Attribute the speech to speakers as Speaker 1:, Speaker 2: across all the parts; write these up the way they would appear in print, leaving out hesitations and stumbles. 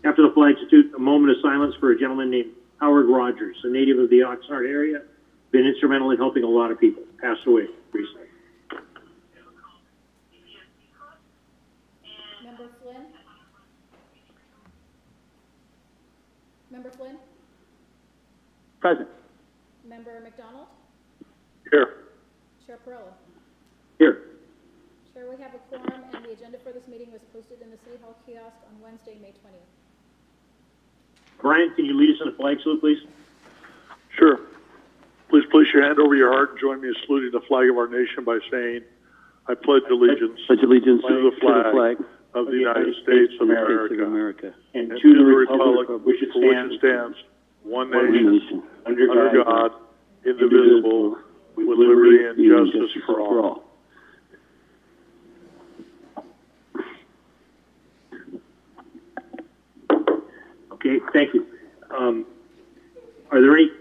Speaker 1: After the flag salute, a moment of silence for a gentleman named Howard Rogers, a native of the Oxnard area, been instrumental in helping a lot of people. Passed away recently.
Speaker 2: Member Flynn? Member Flynn?
Speaker 3: Present.
Speaker 2: Member McDonald?
Speaker 4: Here.
Speaker 2: Chair Perrella?
Speaker 1: Here.
Speaker 2: Chair, we have a quorum, and the agenda for this meeting was posted in the City Hall kiosk on Wednesday, May 20th.
Speaker 1: Brian, can you lead us in the flag salute, please?
Speaker 4: Sure. Please place your hand over your heart and join me in saluting the flag of our nation by saying, I pledge allegiance,
Speaker 3: Pledge allegiance
Speaker 4: to the flag of the United States of America,
Speaker 1: And
Speaker 4: and to the republic for which it stands, one nation, under God, indivisible, with liberty and justice for all.
Speaker 1: Okay, thank you. Are there any,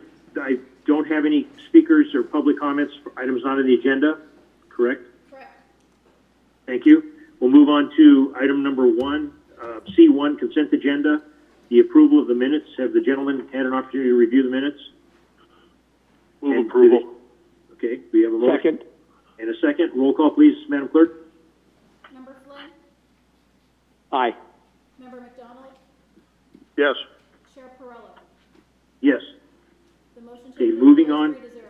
Speaker 1: I don't have any speakers or public comments for items not on the agenda, correct?
Speaker 2: Correct.
Speaker 1: Thank you. We'll move on to item number 1, C1, consent agenda, the approval of the minutes. Have the gentleman had an opportunity to review the minutes?
Speaker 4: Move approval.
Speaker 1: Okay, we have a motion.
Speaker 3: Second.
Speaker 1: And a second. Roll call, please, Madam Clerk.
Speaker 2: Member Flynn?
Speaker 3: Aye.
Speaker 2: Member McDonald?
Speaker 4: Yes.
Speaker 2: Chair Perrella?
Speaker 1: Yes.
Speaker 2: The motion
Speaker 1: Okay,
Speaker 2: to
Speaker 1: moving
Speaker 2: approve
Speaker 1: on.
Speaker 2: is 3-0.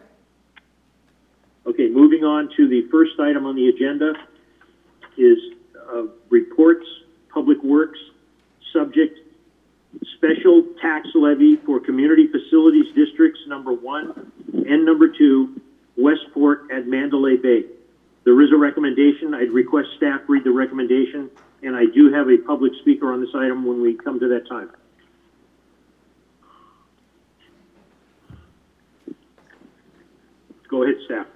Speaker 1: Okay, moving on to the first item on the agenda is reports, Public Works, subject special tax levy for Community Facilities Districts number 1 and number 2, Westport at Mandalay Bay. There is a recommendation. I'd request staff read the recommendation, and I do have a public speaker on this item when we come to that time. Go ahead, staff.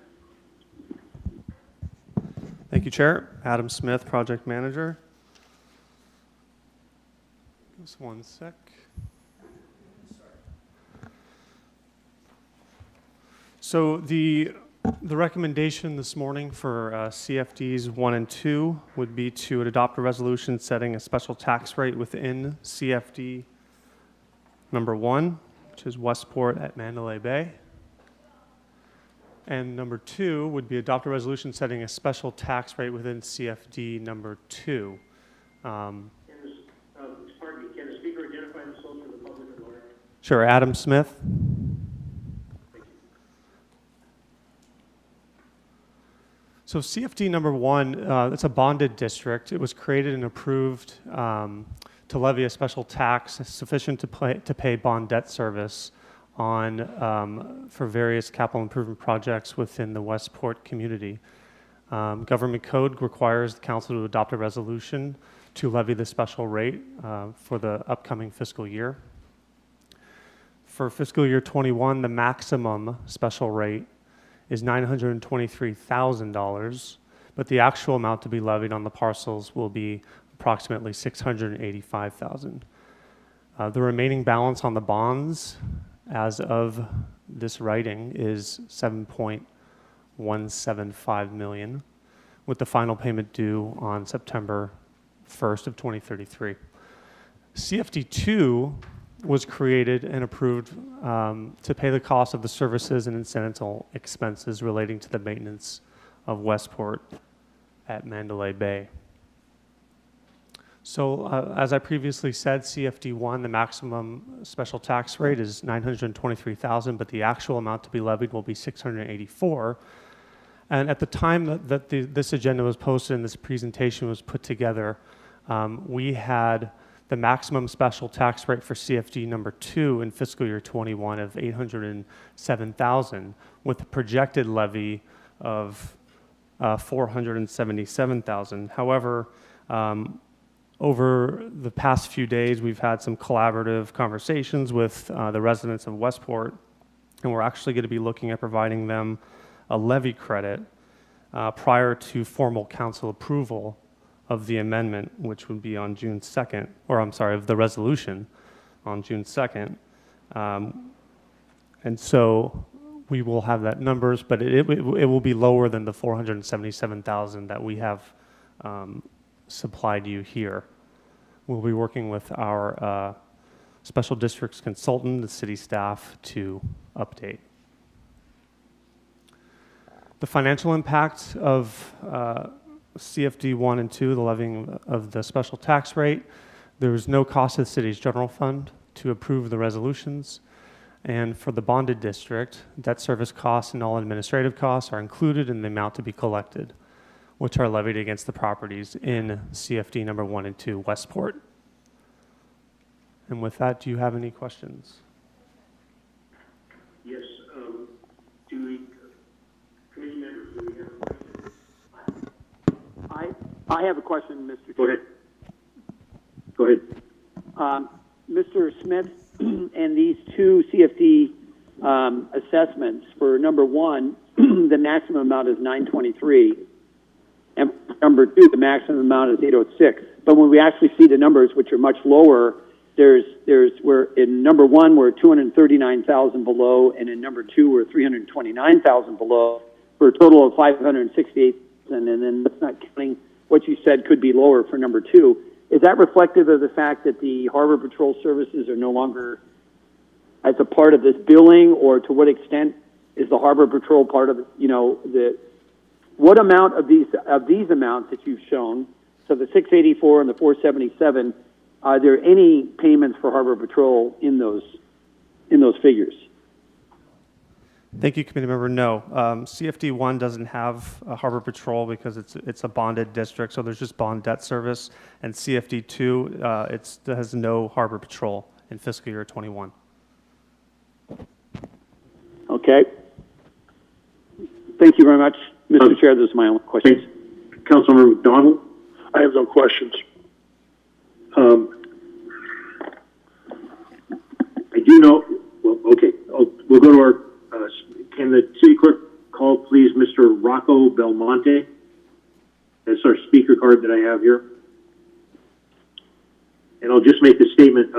Speaker 5: Thank you, Chair. Adam Smith, Project Manager. Just one sec. So the recommendation this morning for CFDs 1 and 2 would be to adopt a resolution setting a special tax rate within CFD number 1, which is Westport at Mandalay Bay. And number 2 would be adopt a resolution setting a special tax rate within CFD number 2.
Speaker 1: Pardon me, can the speaker identify themselves for the public and lawyer?
Speaker 5: Sure, Adam Smith. So CFD number 1, it's a bonded district. It was created and approved to levy a special tax sufficient to pay bond debt service on for various capital improvement projects within the Westport community. Government code requires the council to adopt a resolution to levy the special rate for the upcoming fiscal year. For fiscal year 21, the maximum special rate is $923,000, but the actual amount to be levied on the parcels will be approximately $685,000. The remaining balance on the bonds as of this writing is $7.175 million, with the final payment due on September 1st of 2033. CFD2 was created and approved to pay the cost of the services and incidental expenses relating to the maintenance of Westport at Mandalay Bay. So as I previously said, CFD1, the maximum special tax rate is $923,000, but the actual amount to be levied will be $684,000. And at the time that this agenda was posted and this presentation was put together, we had the maximum special tax rate for CFD number 2 in fiscal year 21 of $807,000, with a projected levy of $477,000. However, over the past few days, we've had some collaborative conversations with the residents of Westport, and we're actually going to be looking at providing them a levy credit prior to formal council approval of the amendment, which would be on June 2nd, or I'm sorry, of the resolution on June 2nd. And so we will have that numbers, but it will be lower than the $477,000 that we have supplied you here. We'll be working with our special districts consultant, the city staff, to update. The financial impact of CFD 1 and 2, the levying of the special tax rate, there was no cost to the city's general fund to approve the resolutions. And for the bonded district, debt service costs and all administrative costs are included in the amount to be collected, which are levied against the properties in CFD number 1 and 2, Westport. And with that, do you have any questions?
Speaker 1: Yes, committee members, do we have questions?
Speaker 3: I have a question, Mr.
Speaker 1: Go ahead. Go ahead.
Speaker 3: Mr. Smith, and these two CFD assessments, for number 1, the maximum amount is $923, and for number 2, the maximum amount is $806. But when we actually see the numbers, which are much lower, we're in number 1 we're 239,000 below, and in number 2 we're 329,000 below, for a total of 568,000. And then that's not counting what you said could be lower for number 2. Is that reflective of the fact that the Harbor Patrol services are no longer as a part of this billing, or to what extent is the Harbor Patrol part of, what amount of these amounts that you've shown, so the 684 and the 477, are there any payments for Harbor Patrol in those figures?
Speaker 5: Thank you, committee member. No, CFD 1 doesn't have a Harbor Patrol because it's a bonded district, so there's just bond debt service. And CFD 2, it has no Harbor Patrol in fiscal year 21.
Speaker 3: Okay. Thank you very much, Mr. Chair. Those are my only questions.
Speaker 1: Councilmember McDonald?
Speaker 4: I have no questions.
Speaker 1: I do know, well, okay, we'll go to our, can the city clerk call, please, Mr. Rocco Belmonte? That's our speaker card that I have here. And I'll just make the statement,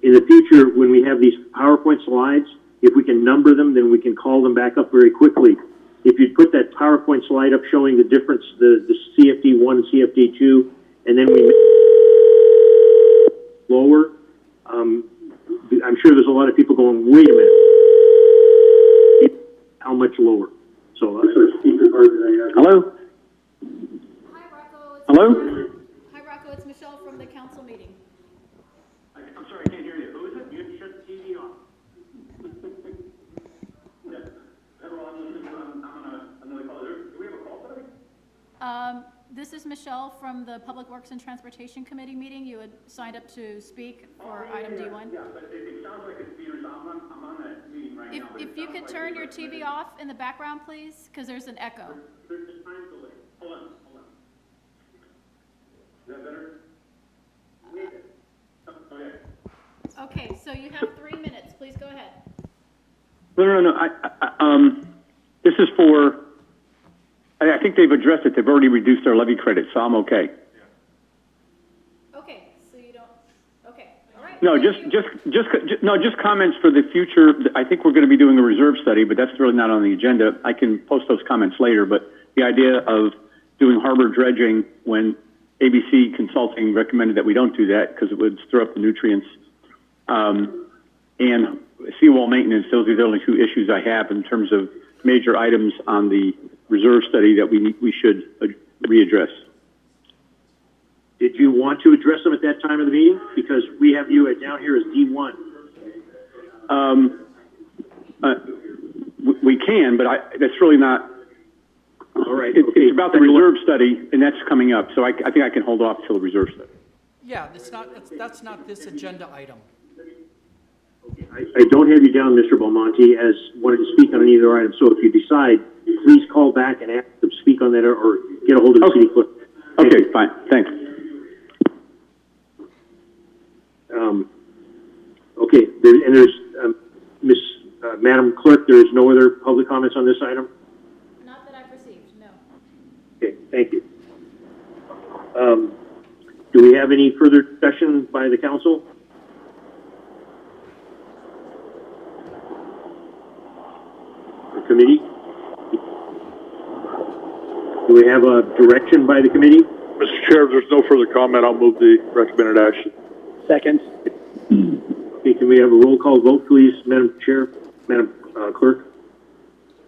Speaker 1: in the future, when we have these PowerPoint slides, if we can number them, then we can call them back up very quickly. If you put that PowerPoint slide up showing the difference, the CFD 1 and CFD 2, and then we lower, I'm sure there's a lot of people going, wait a minute, how much lower? So that's our speaker card that I have.
Speaker 3: Hello?
Speaker 2: Hi, Rocco.
Speaker 3: Hello?
Speaker 2: Hi, Rocco. It's Michelle from the council meeting.
Speaker 1: I'm sorry, I can't hear you. Who is it? You have to shut the TV off.
Speaker 2: This is Michelle from the Public Works and Transportation Committee meeting. You had signed up to speak for item D1.
Speaker 1: Yeah, but it sounds like it's Peter's. I'm on that meeting right now.
Speaker 2: If you could turn your TV off in the background, please, because there's an echo.
Speaker 1: There's a time delay. Hold on. Is that better? Okay.
Speaker 2: Okay, so you have 3 minutes. Please go ahead.
Speaker 3: No. This is for, I think they've addressed it. They've already reduced their levy credit, so I'm okay.
Speaker 2: Okay, so you don't, okay, all right.
Speaker 3: No, just comments for the future. I think we're going to be doing a reserve study, but that's really not on the agenda. I can post those comments later, but the idea of doing harbor dredging when ABC Consulting recommended that we don't do that because it would stir up the nutrients, and seawall maintenance, those are the only two issues I have in terms of major items on the reserve study that we should readdress.
Speaker 1: Did you want to address them at that time of the meeting? Because we have you down here as D1.
Speaker 3: We can, but that's really not.
Speaker 1: All right.
Speaker 3: It's about the reserve study, and that's coming up. So I think I can hold off till the reserve study.
Speaker 6: Yeah, that's not this agenda item.
Speaker 1: Okay. I don't have you down, Mr. Belmonte, as wanting to speak on either item. So if you decide, please call back and ask them to speak on that, or get a hold of the city clerk.
Speaker 3: Okay, fine. Thanks.
Speaker 1: Okay. There's Madam Clerk. There is no other public comments on this item.
Speaker 2: Not that I've received, no.
Speaker 1: Okay. Thank you. Do we have any further discussion by the council? Or committee? Do we have a direction by the committee?
Speaker 4: Mr. Chair, if there's no further comment, I'll move the recommended action.
Speaker 3: Second.
Speaker 1: Okay, can we have a roll call vote, please, Madam Chair, Madam Clerk?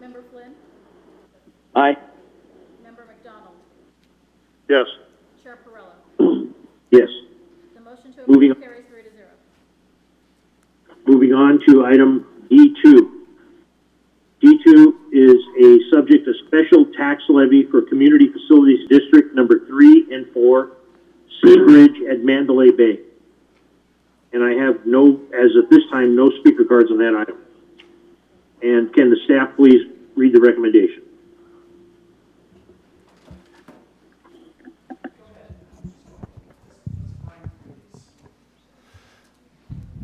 Speaker 2: Member Flynn?
Speaker 3: Aye.
Speaker 2: Member McDonald?
Speaker 4: Yes.
Speaker 2: Chair Perrella?
Speaker 1: Yes.
Speaker 2: The motion to
Speaker 1: Moving
Speaker 2: approve carries 3-0.
Speaker 1: Moving on to item D2. D2 is a subject of special tax levy for Community Facilities District number 3 and 4, Seabridge at Mandalay Bay. And I have no, as of this time, no speaker cards on that item. And can the staff please read the recommendation?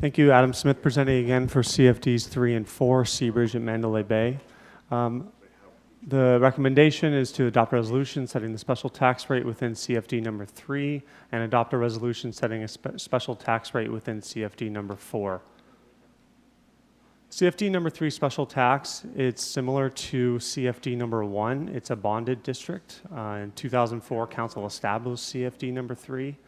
Speaker 5: Thank you, Adam Smith, presenting again for CFDs 3 and 4, Seabridge at Mandalay Bay. The recommendation is to adopt a resolution setting the special tax rate within CFD number 3 and adopt a resolution setting a special tax rate within CFD number 4. CFD number 3 special tax, it's similar to CFD number 1. It's a bonded district. In 2004, council established CFD number 3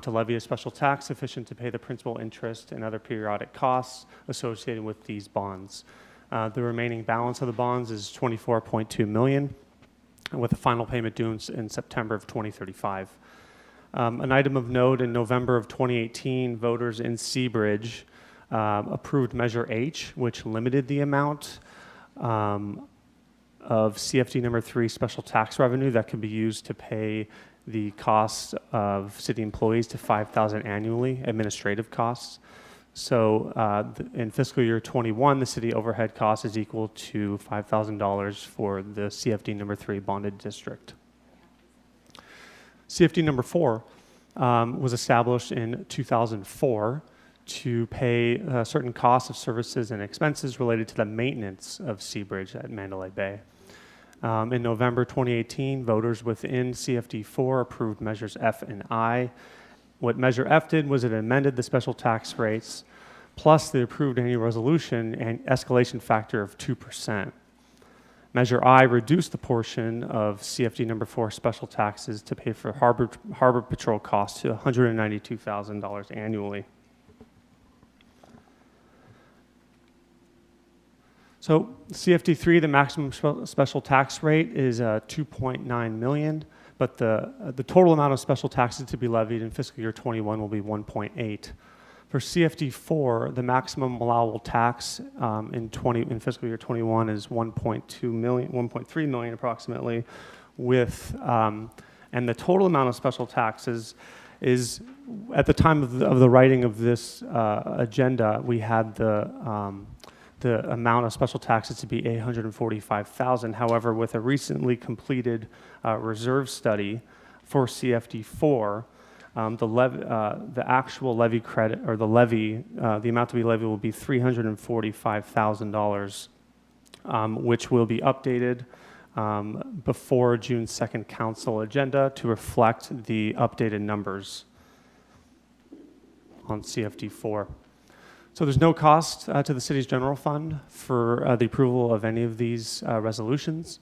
Speaker 5: to levy a special tax sufficient to pay the principal, interest, and other periodic costs associated with these bonds. The remaining balance of the bonds is $24.2 million, with a final payment due in September of 2035. An item of note, in November of 2018, voters in Seabridge approved Measure H, which limited the amount of CFD number 3 special tax revenue that can be used to pay the costs of city employees to $5,000 annually, administrative costs. So in fiscal year 21, the city overhead cost is equal to $5,000 for the CFD number 3 bonded district. CFD number 4 was established in 2004 to pay certain costs of services and expenses related to the maintenance of Seabridge at Mandalay Bay. In November 2018, voters within CFD 4 approved measures F and I. What Measure F did was it amended the special tax rates plus the approved annual resolution and escalation factor of 2%. Measure I reduced the portion of CFD number 4 special taxes to pay for harbor patrol costs to $192,000 annually. So CFD 3, the maximum special tax rate is $2.9 million, but the total amount of special taxes to be levied in fiscal year 21 will be $1.8. For CFD 4, the maximum allowable tax in fiscal year 21 is $1.2 million, $1.3 million approximately, with and the total amount of special taxes is, at the time of the writing of this agenda, we had the amount of special taxes to be $845,000. However, with a recently completed reserve study for CFD 4, the actual levy credit, or the levy, the amount to be levied will be $345,000, which will be updated before June 2nd council agenda to reflect the updated numbers on CFD 4. So there's no cost to the city's general fund for the approval of any of these resolutions.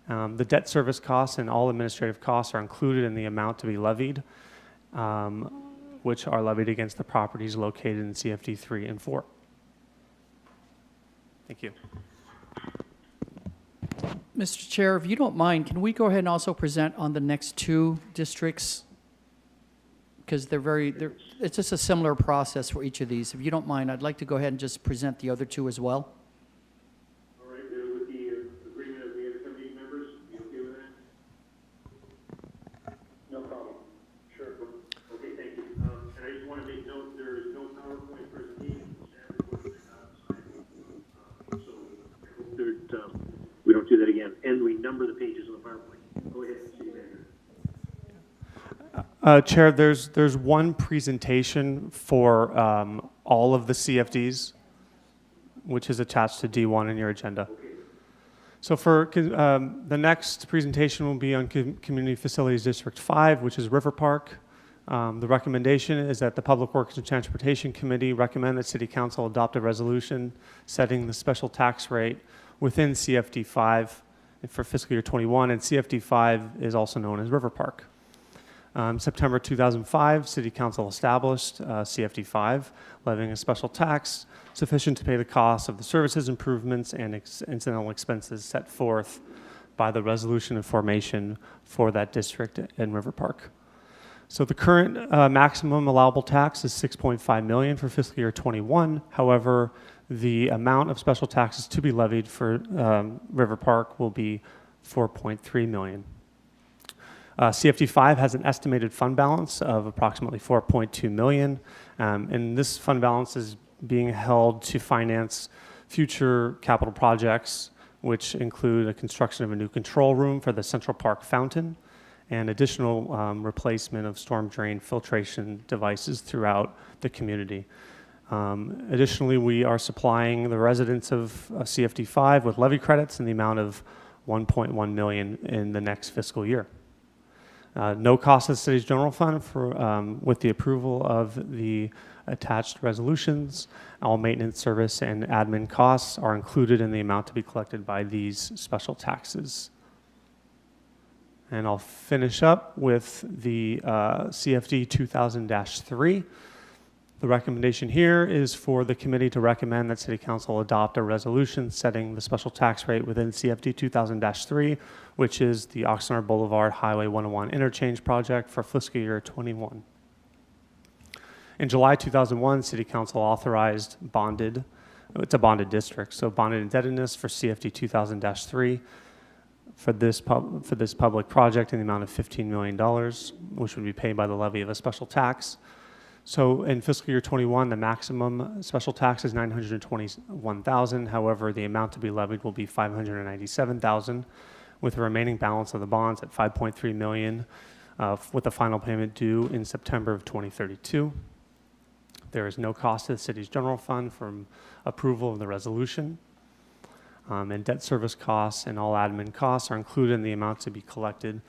Speaker 5: The debt service costs and all administrative costs are included in the amount to be levied, which are levied against the properties located in CFD 3 and 4. Thank you.
Speaker 6: Mr. Chair, if you don't mind, can we go ahead and also present on the next two districts? Because it's just a similar process for each of these. If you don't mind, I'd like to go ahead and just present the other two as well.
Speaker 1: All right, with the agreement of the other committee members, you okay with that? No problem. Sure. Okay, thank you. And I just want to make note, there is no PowerPoint presentation. So I hope that we don't do that again. And we number the pages on the PowerPoint. Go ahead, City Manager.
Speaker 5: Chair, there's one presentation for all of the CFDs, which is attached to D1 in your agenda. So for the next presentation will be on Community Facilities District 5, which is River Park. The recommendation is that the Public Works and Transportation Committee recommend that City Council adopt a resolution setting the special tax rate within CFD 5 for fiscal year 21, and CFD 5 is also known as River Park. September 2005, City Council established CFD 5, levying a special tax sufficient to pay the cost of the services, improvements, and incidental expenses set forth by the resolution of formation for that district in River Park. So the current maximum allowable tax is $6.5 million for fiscal year 21. However, the amount of special taxes to be levied for River Park will be $4.3 million. CFD5 has an estimated fund balance of approximately $4.2 million, and this fund balance is being held to finance future capital projects, which include the construction of a new control room for the Central Park fountain and additional replacement of storm drain filtration devices throughout the community. Additionally, we are supplying the residents of CFD5 with levy credits in the amount of $1.1 million in the next fiscal year. No cost to the city's general fund with the approval of the attached resolutions. All maintenance, service, and admin costs are included in the amount to be collected by these special taxes. And I'll finish up with the CFD 2000-3. The recommendation here is for the committee to recommend that City Council adopt a resolution setting the special tax rate within CFD 2000-3, which is the Oxnard Boulevard Highway 101 interchange project for fiscal year 21. In July 2001, City Council authorized it's a bonded district, so bonded indebtedness for CFD 2000-3 for this public project in the amount of $15 million, which would be paid by the levy of a special tax. So in fiscal year 21, the maximum special tax is $921,000. However, the amount to be levied will be $597,000, with the remaining balance of the bonds at $5.3 million, with the final payment due in September of 2032. There is no cost to the city's general fund from approval of the resolution. And debt service costs and all admin costs are included in the amount to be collected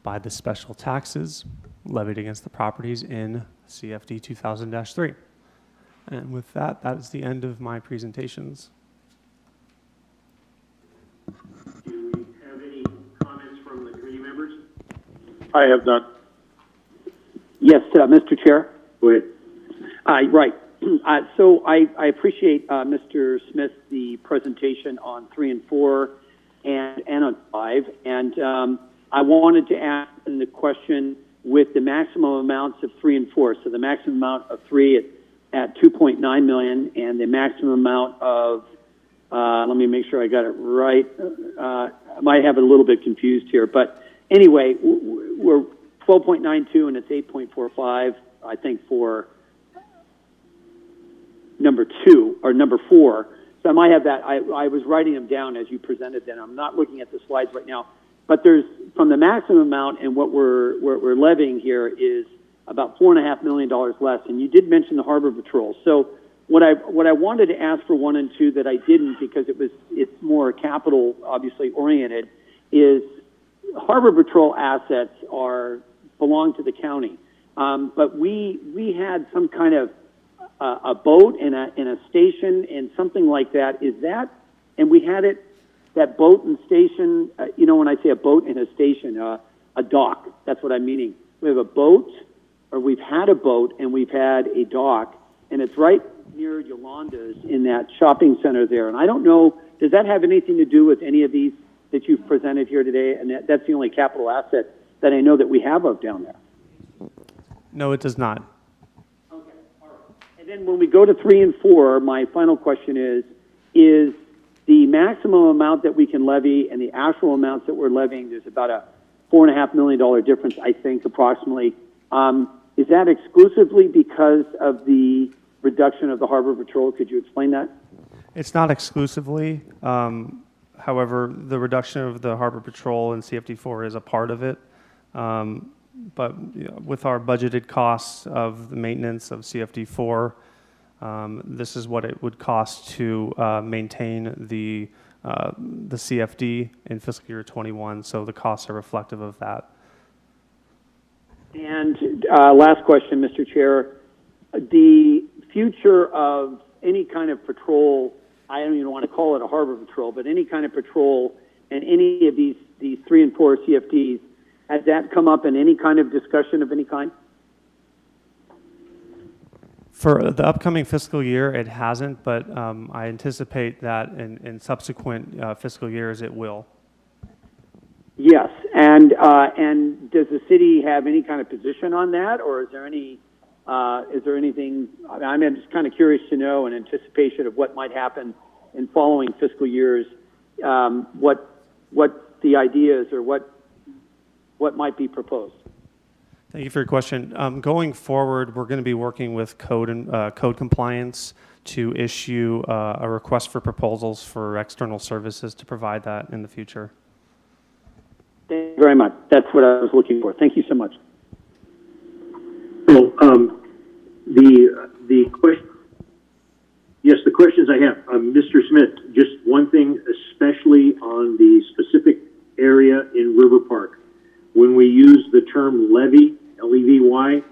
Speaker 5: by the special taxes levied against the properties in CFD 2000-3. And with that, that is the end of my presentations.
Speaker 1: Do we have any comments from the committee members?
Speaker 4: I have none.
Speaker 3: Yes, Mr. Chair.
Speaker 1: Go ahead.
Speaker 3: Right. So I appreciate, Mr. Smith, the presentation on 3 and 4 and on 5. And I wanted to ask the question with the maximum amounts of 3 and 4. So the maximum amount of 3 at $2.9 million and the maximum amount of, let me make sure I got it right. I might have it a little bit confused here. But anyway, we're 12.92 and it's 8.45, I think, for number 2 or number 4. So I might have that. I was writing them down as you presented them. I'm not looking at the slides right now. But there's, from the maximum amount and what we're levying here is about $4.5 million less. And you did mention the Harbor Patrol. So what I wanted to ask for 1 and 2 that I didn't, because it's more capital obviously oriented, is Harbor Patrol assets belong to the county. But we had some kind of a boat and a station and something like that. Is that, and we had it, that boat and station, when I say a boat and a station, a dock, that's what I'm meaning. We have a boat, or we've had a boat and we've had a dock, and it's right near Yolanda's in that shopping center there. And I don't know, does that have anything to do with any of these that you've presented here today? And that's the only capital asset that I know that we have of down there.
Speaker 5: No, it does not.
Speaker 3: Okay, all right. And then when we go to 3 and 4, my final question is the maximum amount that we can levy and the actual amounts that we're levying, there's about a $4.5 million difference, I think, approximately. Is that exclusively because of the reduction of the Harbor Patrol? Could you explain that?
Speaker 5: It's not exclusively. However, the reduction of the Harbor Patrol in CFD4 is a part of it. But with our budgeted costs of the maintenance of CFD4, this is what it would cost to maintain the CFD in fiscal year 21. So the costs are reflective of that.
Speaker 3: And last question, Mr. Chair. The future of any kind of patrol, I don't even want to call it a harbor patrol, but any kind of patrol and any of these 3 and 4 CFDs, Has that come up in any kind of discussion of any kind?
Speaker 5: For the upcoming fiscal year, it hasn't, but I anticipate that in subsequent fiscal years, it will.
Speaker 3: Yes, and does the city have any kind of position on that, or is there anything? I'm just kind of curious to know in anticipation of what might happen in following fiscal years, what the idea is or what might be proposed.
Speaker 5: Thank you for your question. Going forward, we're going to be working with code and code compliance to issue a request for proposals for external services to provide that in the future.
Speaker 3: Thank you very much. That's what I was looking for. Thank you so much.
Speaker 1: So, the question, yes, the questions I have, Mr. Smith, just one thing, especially on the specific area in River Park. When we use the term levy, L-E-V-Y,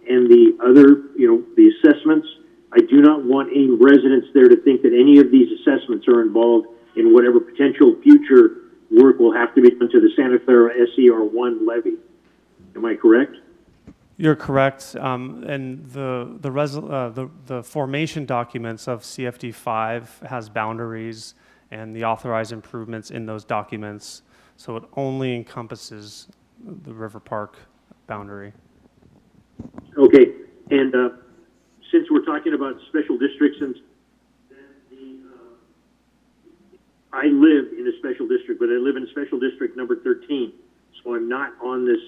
Speaker 1: and the other, the assessments, I do not want any residents there to think that any of these assessments are involved in whatever potential future work will have to be done to the Santa Clara SCR1 levy. Am I correct?
Speaker 5: You're correct. And the formation documents of CFD5 has boundaries and the authorized improvements in those documents. So it only encompasses the River Park boundary.
Speaker 1: Okay, and since we're talking about special districts, and I live in a special district, but I live in special district number 13, so I'm not on this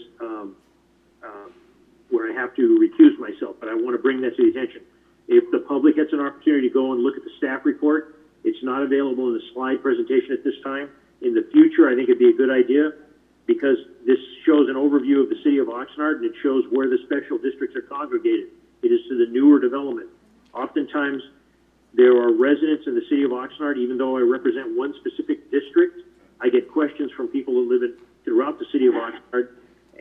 Speaker 1: where I have to recuse myself, but I want to bring that to the attention. If the public gets an opportunity to go and look at the staff report, it's not available in the slide presentation at this time. In the future, I think it'd be a good idea, because this shows an overview of the city of Oxnard, and it shows where the special districts are congregated. It is to the newer development. Oftentimes, there are residents in the city of Oxnard, even though I represent one specific district, I get questions from people who live throughout the city of Oxnard,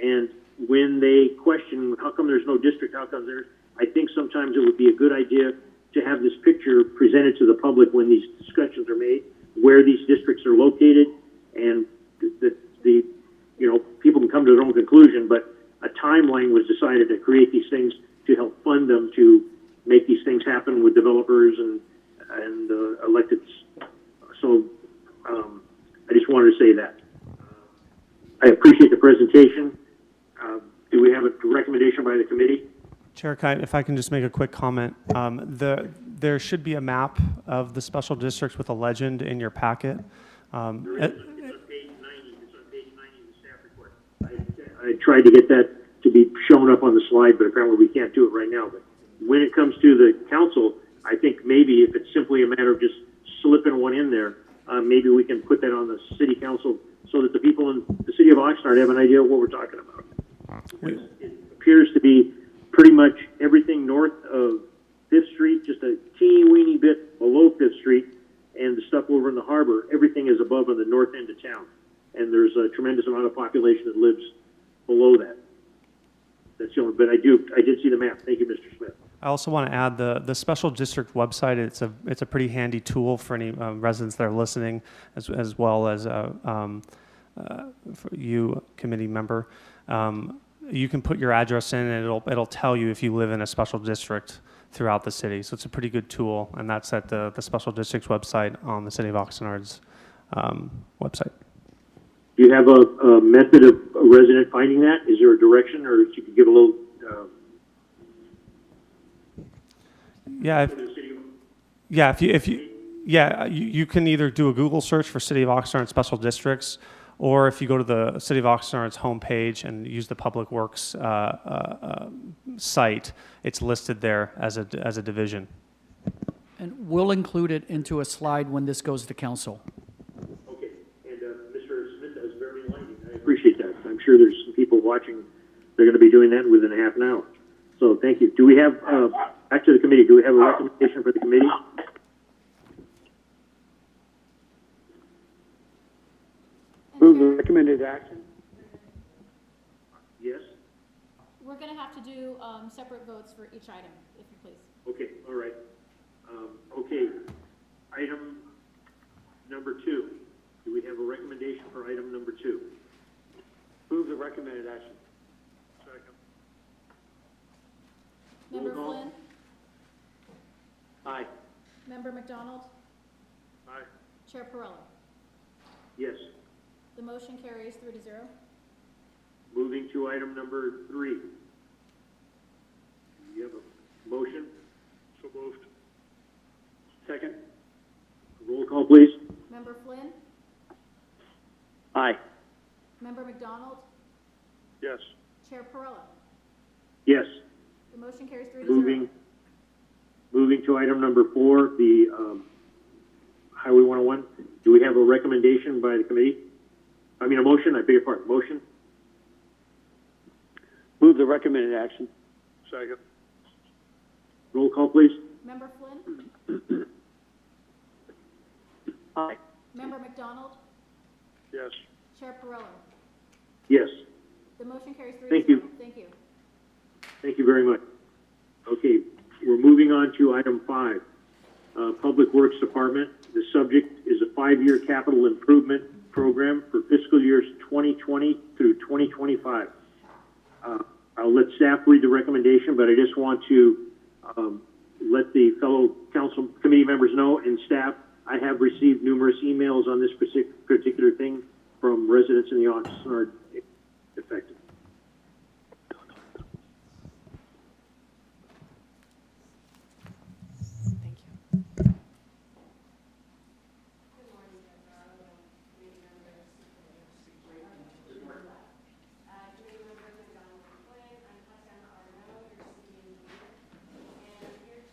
Speaker 1: and when they question, how come there's no district, how come there's, I think sometimes it would be a good idea to have this picture presented to the public when these discussions are made, where these districts are located, and the people can come to their own conclusion, but a timeline was decided to create these things to help fund them to make these things happen with developers and electeds. So I just wanted to say that. I appreciate the presentation. Do we have a recommendation by the committee?
Speaker 5: Chair, if I can just make a quick comment. There should be a map of the special districts with a legend in your packet.
Speaker 1: It's on page 90. It's on page 90 of the staff report. I tried to get that to be shown up on the slide, but apparently we can't do it right now. But when it comes to the council, I think maybe if it's simply a matter of just slipping one in there, maybe we can put that on the city council so that the people in the city of Oxnard have an idea of what we're talking about. It appears to be pretty much everything north of 5th Street, just a teeny-weeny bit below 5th Street, and the stuff over in the harbor, everything is above on the north end of town. And there's a tremendous amount of population that lives below that. That's the only, but I did see the map. Thank you, Mr. Smith.
Speaker 5: I also want to add the special district website. It's a pretty handy tool for any residents that are listening, as well as for you, committee member. You can put your address in, and it'll tell you if you live in a special district throughout the city. So it's a pretty good tool, and that's at the special districts website on the City of Oxnard's website.
Speaker 1: Do you have a method of a resident finding that? Is there a direction, or you could give a little?
Speaker 5: You can either do a Google search for City of Oxnard special districts, or if you go to the City of Oxnard's homepage and use the Public Works site, it's listed there as a division.
Speaker 6: And we'll include it into a slide when this goes to council.
Speaker 1: Okay, and Mr. Smith, that was very enlightening. I appreciate that. I'm sure there's some people watching. They're going to be doing that within a half an hour. So thank you. Do we have, back to the committee, do we have a recommendation for the committee?
Speaker 3: Move the recommended action.
Speaker 1: Yes?
Speaker 2: We're going to have to do separate votes for each item, if you please.
Speaker 1: Okay, all right. Okay, item number 2. Do we have a recommendation for item number 2?
Speaker 3: Move the recommended action.
Speaker 4: Second.
Speaker 2: Member
Speaker 3: Roll call.
Speaker 2: Flynn?
Speaker 3: Aye.
Speaker 2: Member McDonald?
Speaker 4: Aye.
Speaker 2: Chair Perrella?
Speaker 1: Yes.
Speaker 2: The motion carries 3-0.
Speaker 1: Moving to item number 3. Do you have a motion?
Speaker 4: So moved.
Speaker 3: Second.
Speaker 1: Roll call, please.
Speaker 2: Member Flynn?
Speaker 3: Aye.
Speaker 2: Member McDonald?
Speaker 4: Yes.
Speaker 2: Chair Perrella?
Speaker 1: Yes.
Speaker 2: The motion carries 3-0.
Speaker 1: Moving to item number 4, the Highway 101. Do we have a recommendation by the committee? I mean, a motion, I beg your pardon, motion?
Speaker 3: Move the recommended action.
Speaker 4: Second.
Speaker 1: Roll call, please.
Speaker 2: Member Flynn?
Speaker 3: Aye.
Speaker 2: Member McDonald?
Speaker 4: Yes.
Speaker 2: Chair Perrella?
Speaker 1: Yes.
Speaker 2: The motion carries 3-0.
Speaker 1: Thank you.
Speaker 2: Thank you.
Speaker 1: Thank you very much. Okay, we're moving on to item 5, Public Works Department. The subject is a 5-year capital improvement program for fiscal years 2020 through 2025. I'll let staff read the recommendation, but I just want to let the fellow council committee members know and staff, I have received numerous emails on this particular thing from residents in the Oxnard affected.
Speaker 7: Thank you.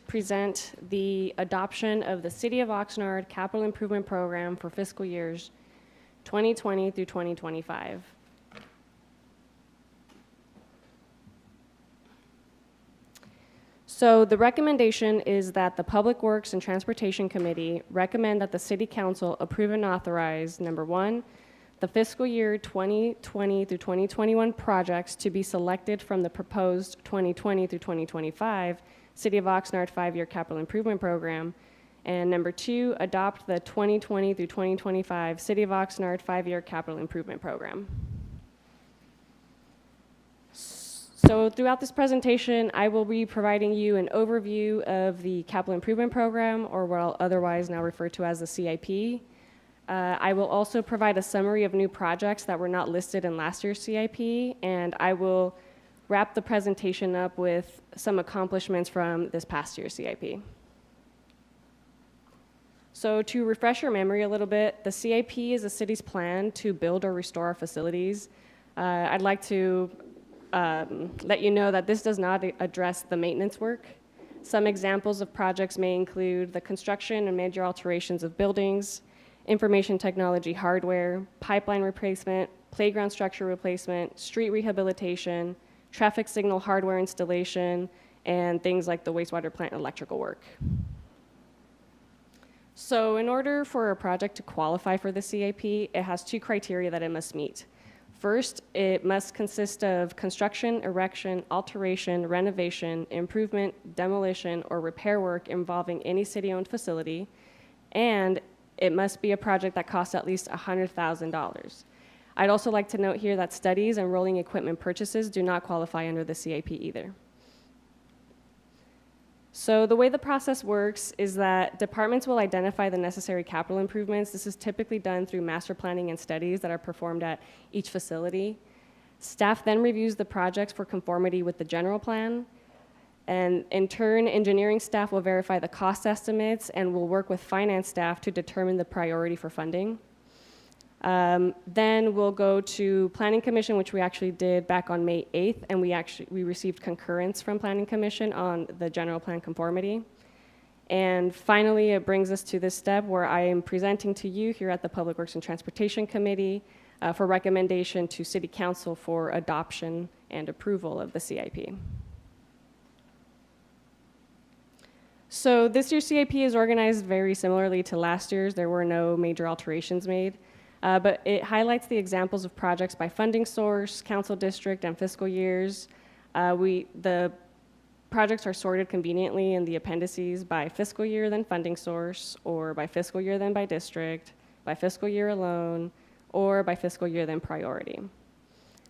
Speaker 7: Present the adoption of the City of Oxnard Capital Improvement Program for fiscal years 2020 through 2025. So the recommendation is that the Public Works and Transportation Committee recommend that the City Council approve and authorize, number 1, the fiscal year 2020 through 2021 projects to be selected from the proposed 2020 through 2025 City of Oxnard 5-year capital improvement program, and number 2, adopt the 2020 through 2025 City of Oxnard 5-year capital improvement program. So throughout this presentation, I will be providing you an overview of the capital improvement program, or what I'll otherwise now refer to as the CIP. I will also provide a summary of new projects that were not listed in last year's CIP, and I will wrap the presentation up with some accomplishments from this past year's CIP. So to refresh your memory a little bit, the CIP is the city's plan to build or restore our facilities. I'd like to let you know that this does not address the maintenance work. Some examples of projects may include the construction and major alterations of buildings, information technology hardware, pipeline replacement, playground structure replacement, street rehabilitation, traffic signal hardware installation, and things like the wastewater plant electrical work. So in order for a project to qualify for the CIP, it has 2 criteria that it must meet. First, it must consist of construction, erection, alteration, renovation, improvement, demolition, or repair work involving any city-owned facility, and it must be a project that costs at least $100,000. I'd also like to note here that studies and rolling equipment purchases do not qualify under the CIP either. So the way the process works is that departments will identify the necessary capital improvements. This is typically done through master planning and studies that are performed at each facility. Staff then reviews the projects for conformity with the general plan. And in turn, engineering staff will verify the cost estimates and will work with finance staff to determine the priority for funding. Then we'll go to Planning Commission, which we actually did back on May 8th, and we received concurrence from Planning Commission on the general plan conformity. And finally, it brings us to this step where I am presenting to you here at the Public Works and Transportation Committee for recommendation to City Council for adoption and approval of the CIP. So this year's CIP is organized very similarly to last year's. There were no major alterations made. But it highlights the examples of projects by funding source, council district, and fiscal years. The projects are sorted conveniently in the appendices by fiscal year, then funding source, or by fiscal year, then by district, by fiscal year alone, or by fiscal year, then priority.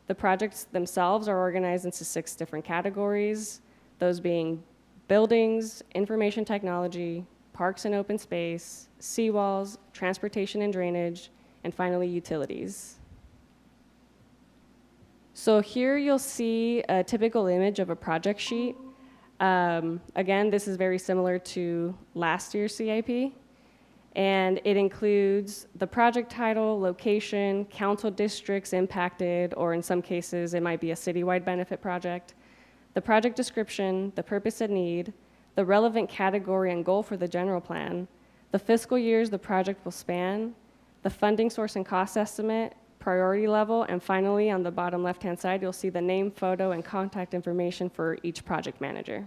Speaker 7: The projects themselves are organized into 6 different categories, those being buildings, information technology, parks and open space, seawalls, transportation and drainage, and finally utilities. So here you'll see a typical image of a project sheet. Again, this is very similar to last year's CIP, and it includes the project title, location, council districts impacted, or in some cases it might be a citywide benefit project, the project description, the purpose and need, the relevant category and goal for the general plan, the fiscal years the project will span, the funding source and cost estimate, priority level, and finally on the bottom left-hand side you'll see the name, photo, and contact information for each project manager.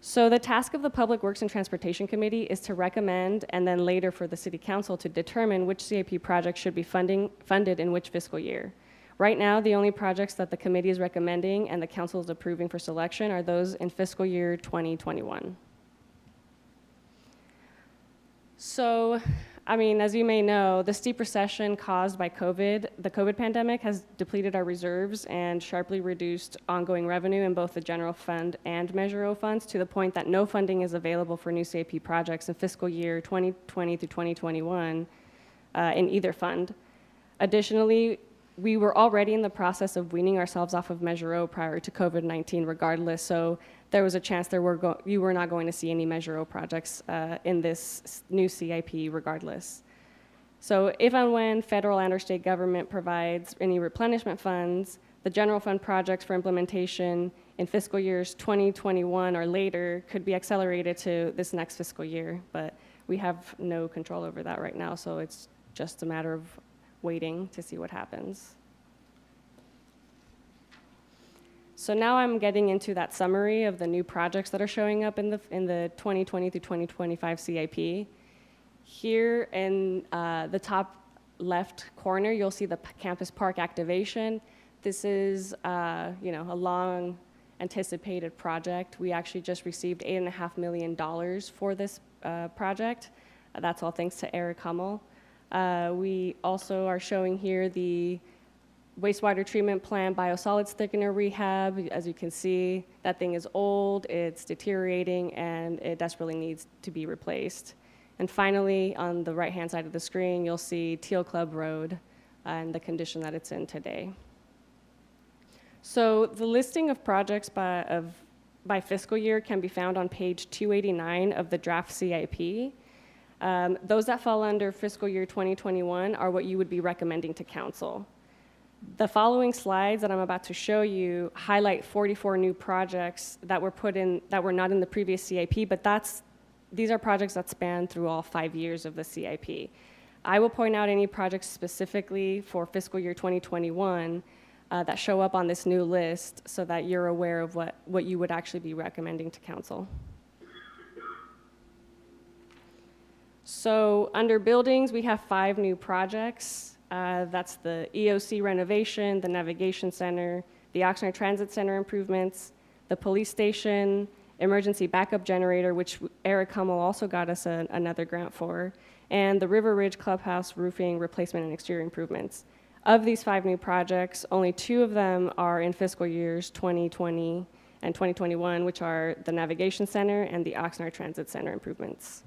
Speaker 7: So the task of the Public Works and Transportation Committee is to recommend and then later for the City Council to determine which CIP project should be funded in which fiscal year. Right now, the only projects that the committee is recommending and the council is approving for selection are those in fiscal year 2021. So, I mean, as you may know, the steep recession caused by the COVID pandemic has depleted our reserves and sharply reduced ongoing revenue in both the general fund and Measure O funds to the point that no funding is available for new CIP projects in fiscal year 2020 through 2021 in either fund. Additionally, we were already in the process of weaning ourselves off of Measure O prior to COVID-19 regardless, so there was a chance you were not going to see any Measure O projects in this new CIP regardless. So if and when federal and or state government provides any replenishment funds, the general fund projects for implementation in fiscal years 2021 or later could be accelerated to this next fiscal year, but we have no control over that right now, so it's just a matter of waiting to see what happens. So now I'm getting into that summary of the new projects that are showing up in the 2020 through 2025 CIP. Here in the top left corner, you'll see the campus park activation. This is a long anticipated project. We actually just received $8.5 million for this project. That's all thanks to Eric Hummel. We also are showing here the wastewater treatment plant biosolids thickener rehab. As you can see, that thing is old, it's deteriorating, and it desperately needs to be replaced. And finally, on the right-hand side of the screen, you'll see Teal Club Road and the condition that it's in today. So the listing of projects by fiscal year can be found on page 289 of the draft CIP. Those that fall under fiscal year 2021 are what you would be recommending to council. The following slides that I'm about to show you highlight 44 new projects that were not in the previous CIP, but these are projects that span through all 5 years of the CIP. I will point out any projects specifically for fiscal year 2021 that show up on this new list so that you're aware of what you would actually be recommending to council. So under buildings, we have 5 new projects. That's the EOC renovation, the Navigation Center, the Oxnard Transit Center improvements, the police station, emergency backup generator, which Eric Hummel also got us another grant for, and the River Ridge Clubhouse roofing replacement and exterior improvements. Of these 5 new projects, only 2 of them are in fiscal years 2020 and 2021, which are the Navigation Center and the Oxnard Transit Center improvements.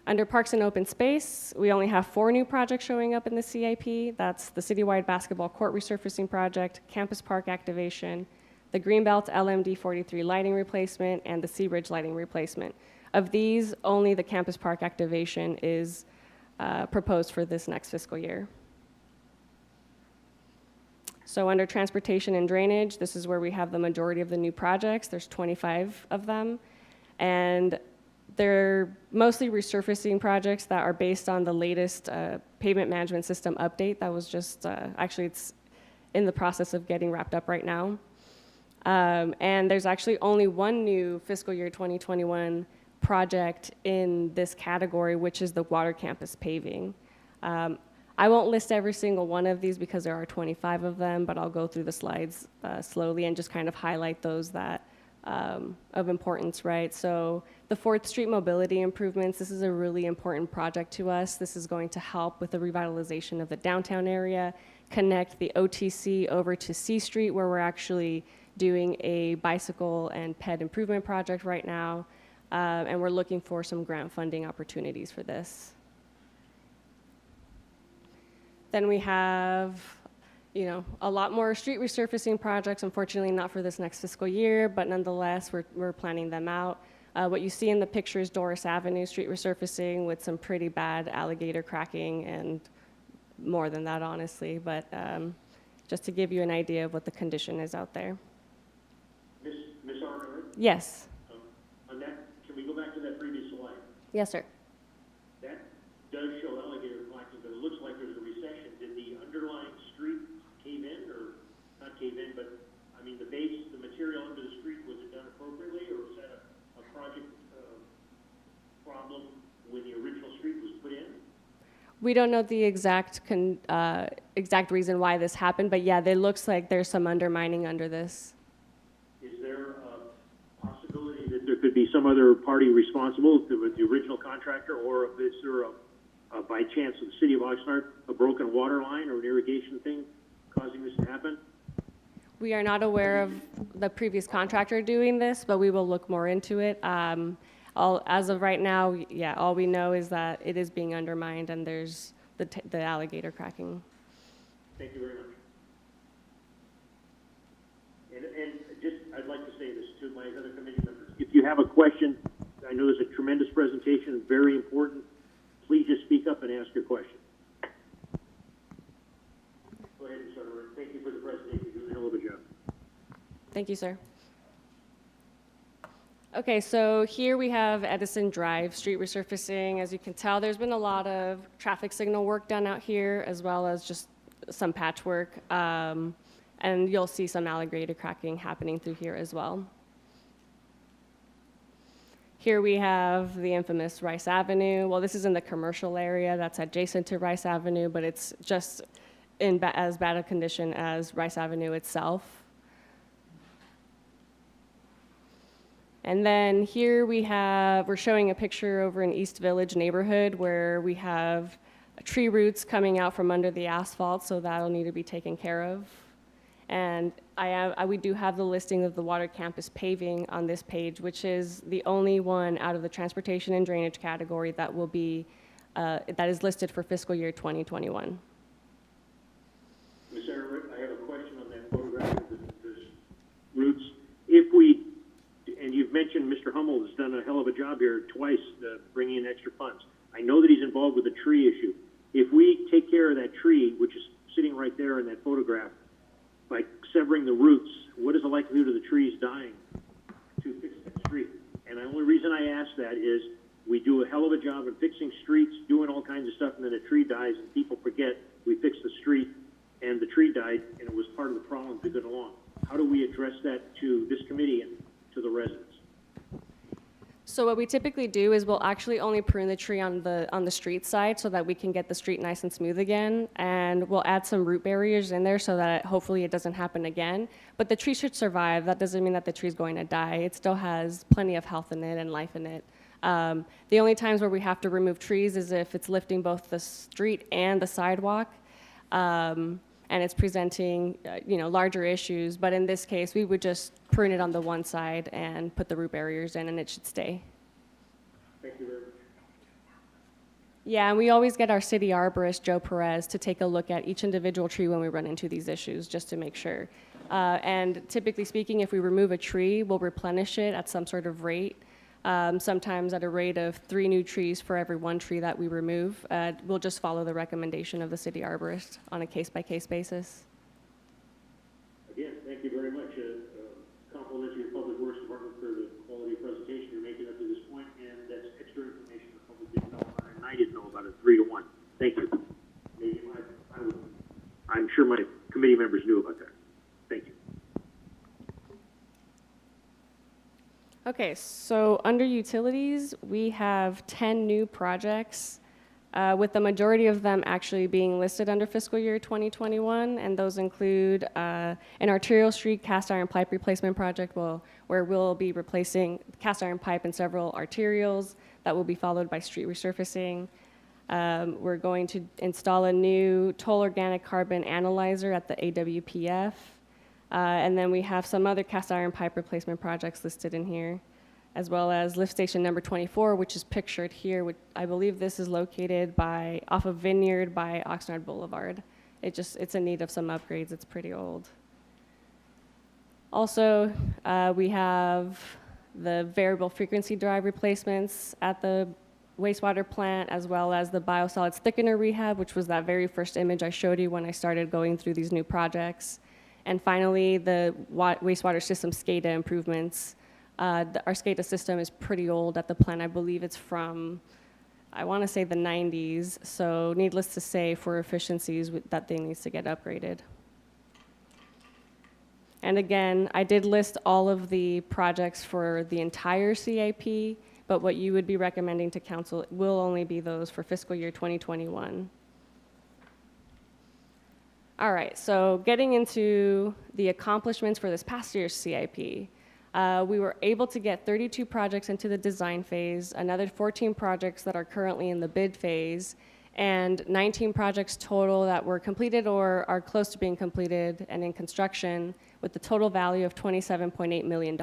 Speaker 7: Under Parks and Open Space, we only have 4 new projects showing up in the CIP. That's the Citywide Basketball Court Resurfacing Project, Campus Park Activation, the Greenbelt LMD 43 lighting replacement, and the Sea Ridge lighting replacement. Of these, only the Campus Park Activation is proposed for this next fiscal year. So under Transportation and Drainage, this is where we have the majority of the new projects. There's 25 of them, and they're mostly resurfacing projects that are based on the latest pavement management system update that was just, actually it's in the process of getting wrapped up right now. And there's actually only 1 new fiscal year 2021 project in this category, which is the water campus paving. I won't list every single one of these because there are 25 of them, but I'll go through the slides slowly and just kind of highlight those that of importance, right? So the 4th Street mobility improvements, this is a really important project to us. This is going to help with the revitalization of the downtown area, connect the OTC over to C Street, where we're actually doing a bicycle and ped improvement project right now, and we're looking for some grant funding opportunities for this. Then we have, you know, a lot more street resurfacing projects, unfortunately not for this next fiscal year, but nonetheless, we're planning them out. What you see in the picture is Doris Avenue street resurfacing with some pretty bad alligator cracking and more than that, honestly, but just to give you an idea of what the condition is out there.
Speaker 1: Ms. Arnold,
Speaker 7: Yes.
Speaker 1: on that, can we go back to that previous slide?
Speaker 7: Yes, sir.
Speaker 1: That does show alligator cracking, but it looks like there's a recession. Did the underlying street cave in, or not cave in, but, I mean, the base, the material under the street, was it done appropriately, or was that a project problem when the original street was put in?
Speaker 7: We don't know the exact reason why this happened, but yeah, it looks like there's some undermining under this.
Speaker 1: Is there a possibility that there could be some other party responsible, with the original contractor, or is there by chance of the city of Oxnard, a broken water line or an irrigation thing causing this to happen?
Speaker 7: We are not aware of the previous contractor doing this, but we will look more into it. As of right now, yeah, all we know is that it is being undermined and there's the alligator cracking.
Speaker 1: Thank you very much. And just, I'd like to say this to my other committee members. If you have a question, I know there's a tremendous presentation, very important. Please just speak up and ask your question. Go ahead and start. Thank you for the presentation. You're doing a hell of a job.
Speaker 7: Thank you, sir. Okay, so here we have Edison Drive street resurfacing. As you can tell, there's been a lot of traffic signal work done out here, as well as just some patchwork. And you'll see some alligator cracking happening through here as well. Here we have the infamous Rice Avenue. Well, this is in the commercial area that's adjacent to Rice Avenue, but it's just in as bad a condition as Rice Avenue itself. And then here we're showing a picture over in East Village neighborhood where we have tree roots coming out from under the asphalt, so that'll need to be taken care of. And we do have the listing of the water campus paving on this page, which is the only one out of the transportation and drainage category that will be, that is listed for fiscal year 2021.
Speaker 1: Ms. Everett, I have a question on that photograph of the roots. If we, and you've mentioned Mr. Hummel has done a hell of a job here twice, bringing in extra funds. I know that he's involved with the tree issue. If we take care of that tree, which is sitting right there in that photograph, by severing the roots, what is the likelihood of the trees dying to fix that street? And the only reason I ask that is we do a hell of a job of fixing streets, doing all kinds of stuff, and then a tree dies and people forget we fixed the street and the tree died and it was part of the problem to get along. How do we address that to this committee and to the residents?
Speaker 7: So what we typically do is we'll actually only prune the tree on the street side so that we can get the street nice and smooth again, and we'll add some root barriers in there so that hopefully it doesn't happen again. But the tree should survive. That doesn't mean that the tree's going to die. It still has plenty of health in it and life in it. The only times where we have to remove trees is if it's lifting both the street and the sidewalk, and it's presenting larger issues. But in this case, we would just prune it on the one side and put the root barriers in, and it should stay.
Speaker 1: Thank you very much.
Speaker 7: Yeah, and we always get our city arborist, Joe Perez, to take a look at each individual tree when we run into these issues, just to make sure. And typically speaking, if we remove a tree, we'll replenish it at some sort of rate. Sometimes at a rate of 3 new trees for every 1 tree that we remove. We'll just follow the recommendation of the city arborist on a case-by-case basis.
Speaker 1: Again, thank you very much. Compliment to your Public Works Department for the quality of presentation you're making up to this point, and that's extra information the public didn't know about, and I didn't know about it, 3 to 1. Thank you. Maybe I'm sure my committee members knew about that. Thank you.
Speaker 7: Okay, so under utilities, we have 10 new projects with the majority of them actually being listed under fiscal year 2021, and those include an arterial street cast iron pipe replacement project where we'll be replacing cast iron pipe in several arterials that will be followed by street resurfacing. We're going to install a new toll organic carbon analyzer at the AWPF, and then we have some other cast iron pipe replacement projects listed in here, as well as lift station number 24, which is pictured here. Which I believe this is located off of Vineyard by Oxnard Boulevard. It's in need of some upgrades. It's pretty old. Also, we have the variable frequency drive replacements at the wastewater plant, as well as the biosolids thickener rehab, which was that very first image I showed you when I started going through these new projects. And finally, the wastewater system SCADA improvements. Our SCADA system is pretty old at the plant. I believe it's from, I want to say the 90s. So needless to say, for efficiencies, that thing needs to get upgraded. And again, I did list all of the projects for the entire CIP, but what you would be recommending to council will only be those for fiscal year 2021. All right, so getting into the accomplishments for this past year's CIP. We were able to get 32 projects into the design phase, another 14 projects that are currently in the bid phase, and 19 projects total that were completed or are close to being completed and in construction, with the total value of $27.8 million.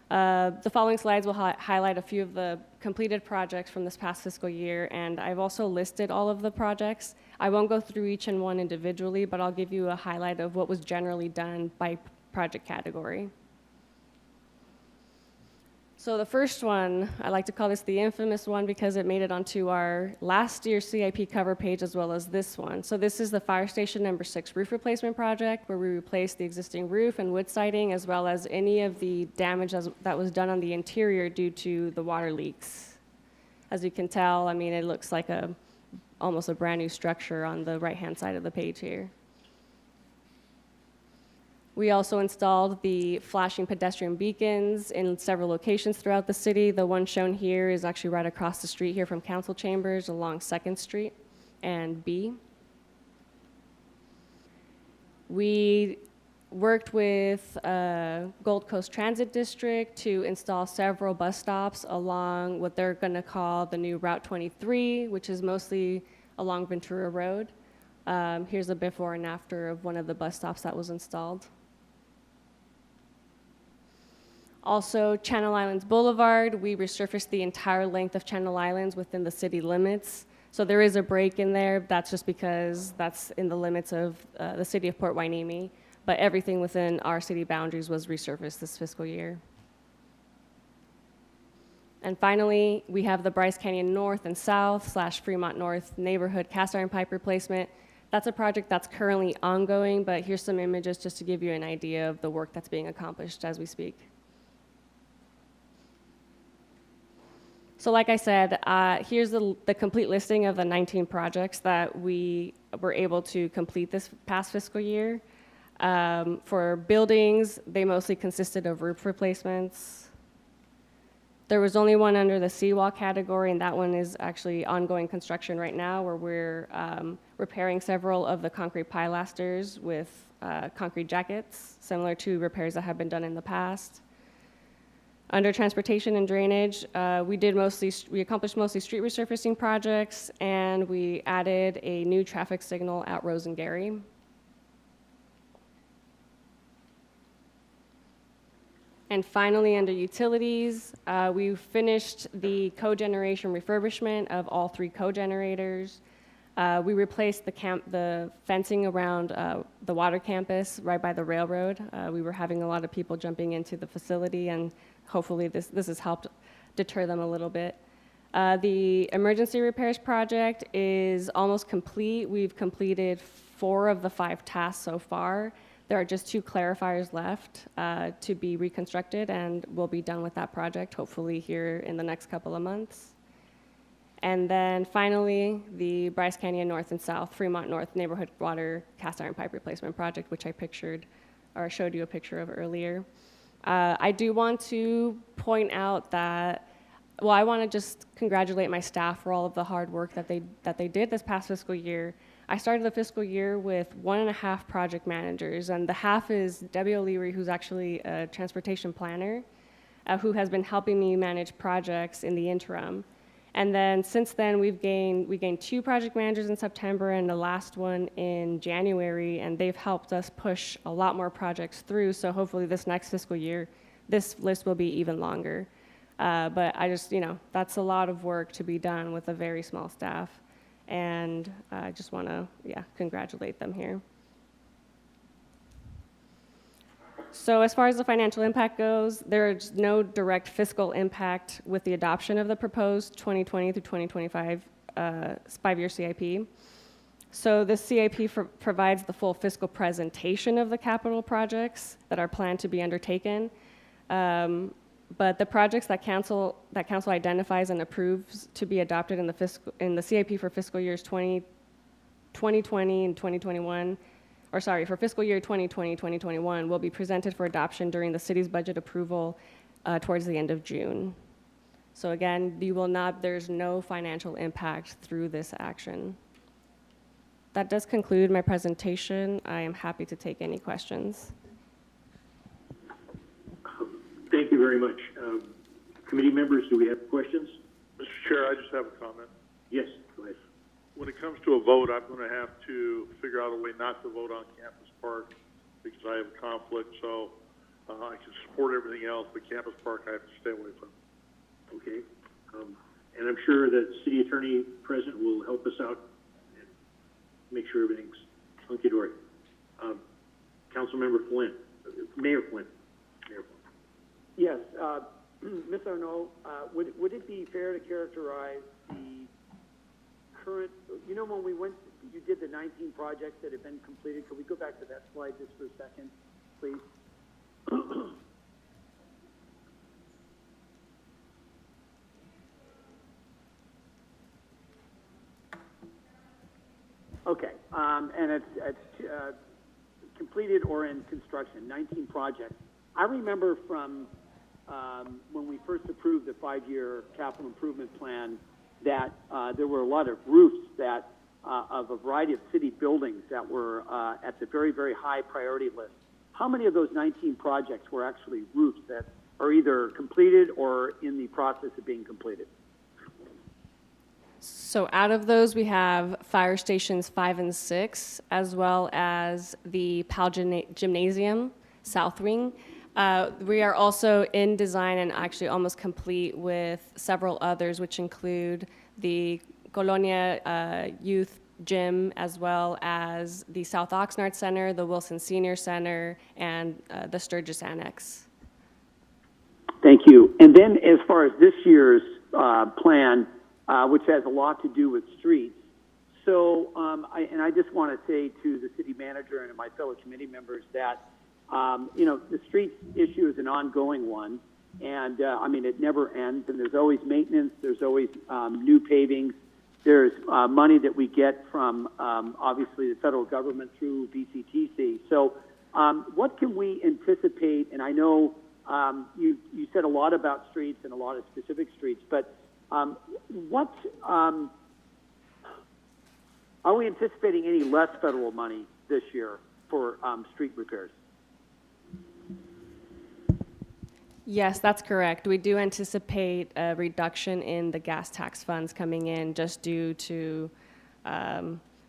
Speaker 7: The following slides will highlight a few of the completed projects from this past fiscal year, and I've also listed all of the projects. I won't go through each and one individually, but I'll give you a highlight of what was generally done by project category. So the first one, I like to call this the infamous one because it made it onto our last year's CIP cover page as well as this one. So this is the fire station number 6 roof replacement project, where we replaced the existing roof and wood siding as well as any of the damage that was done on the interior due to the water leaks. As you can tell, I mean, it looks like almost a brand new structure on the right-hand side of the page here. We also installed the flashing pedestrian beacons in several locations throughout the city. The one shown here is actually right across the street here from Council Chambers along 2nd Street and B. We worked with Gold Coast Transit District to install several bus stops along what they're going to call the new Route 23, which is mostly along Ventura Road. Here's a before and after of one of the bus stops that was installed. Also, Channel Islands Boulevard, we resurfaced the entire length of Channel Islands within the city limits. So there is a break in there. That's just because that's in the limits of the city of Port Hueneme. But everything within our city boundaries was resurfaced this fiscal year. And finally, we have the Bryce Canyon North and South / Fremont North neighborhood cast iron pipe replacement. That's a project that's currently ongoing, but here's some images just to give you an idea of the work that's being accomplished as we speak. So like I said, here's the complete listing of the 19 projects that we were able to complete this past fiscal year. For buildings, they mostly consisted of roof replacements. There was only one under the seawall category, and that one is actually ongoing construction right now, where we're repairing several of the concrete pilasters with concrete jackets, similar to repairs that have been done in the past. Under transportation and drainage, we accomplished mostly street resurfacing projects, and we added a new traffic signal at Rose and Gary. And finally, under utilities, we finished the cogeneration refurbishment of all 3 cogenerators. We replaced the fencing around the water campus right by the railroad. We were having a lot of people jumping into the facility, and hopefully this has helped deter them a little bit. The emergency repairs project is almost complete. We've completed 4 of the 5 tasks so far. There are just 2 clarifiers left to be reconstructed, and we'll be done with that project hopefully here in the next couple of months. And then finally, the Bryce Canyon North and South, Fremont North neighborhood water cast iron pipe replacement project, which I pictured or showed you a picture of earlier. I do want to point out that well, I want to just congratulate my staff for all of the hard work that they did this past fiscal year. I started the fiscal year with 1.5 project managers, and the half is Debbie O'Leary, who's actually a transportation planner, who has been helping me manage projects in the interim. And then since then, we gained 2 project managers in September and the last one in January, and they've helped us push a lot more projects through. So hopefully this next fiscal year, this list will be even longer. But I just, that's a lot of work to be done with a very small staff. And I just want to, congratulate them here. So as far as the financial impact goes, there's no direct fiscal impact with the adoption of the proposed 2020 through 2025 5-year CIP. So this CIP provides the full fiscal presentation of the capital projects that are planned to be undertaken. But the projects that council identifies and approves to be adopted in the CIP for fiscal years 2020 and 2021, or sorry, for fiscal year 2020, 2021, will be presented for adoption during the city's budget approval towards the end of June. So again, there's no financial impact through this action. That does conclude my presentation. I am happy to take any questions.
Speaker 1: Thank you very much. Committee members, do we have questions?
Speaker 4: Mr. Chair, I just have a comment.
Speaker 1: Yes, go ahead.
Speaker 4: When it comes to a vote, I'm going to have to figure out a way not to vote on Campus Park because I have a conflict. So I can support everything else, but Campus Park I have to stay away from.
Speaker 1: Okay. And I'm sure that City Attorney present will help us out and make sure everything's hunky-dory. Councilmember Flynn, Mayor Flynn.
Speaker 3: Yes, Ms. Arnaud, would it be fair to characterize the current, when you did the 19 projects that have been completed, could we go back to that slide just for a second, please? Okay, and it's completed or in construction, 19 projects. I remember from when we first approved the 5-year capital improvement plan that there were a lot of roofs that of a variety of city buildings that were at the very, very high priority list. How many of those 19 projects were actually roofs that are either completed or in the process of being completed?
Speaker 7: So out of those, we have fire stations 5 and 6, as well as the PAL Gymnasium, South Wing. We are also in design and actually almost complete with several others, which include the Colonia Youth Gym, as well as the South Oxnard Center, the Wilson Senior Center, and the Sturgis Annex.
Speaker 3: Thank you. And then as far as this year's plan, which has a lot to do with streets, so I just want to say to the city manager and to my fellow committee members that the streets issue is an ongoing one, and it never ends, and there's always maintenance, there's always new pavings, there's money that we get from, obviously, the federal government through BCTC. So what can we anticipate, and I know you said a lot about streets and a lot of specific streets, but what are we anticipating any less federal money this year for street repairs?
Speaker 7: Yes, that's correct. We do anticipate a reduction in the gas tax funds coming in just due to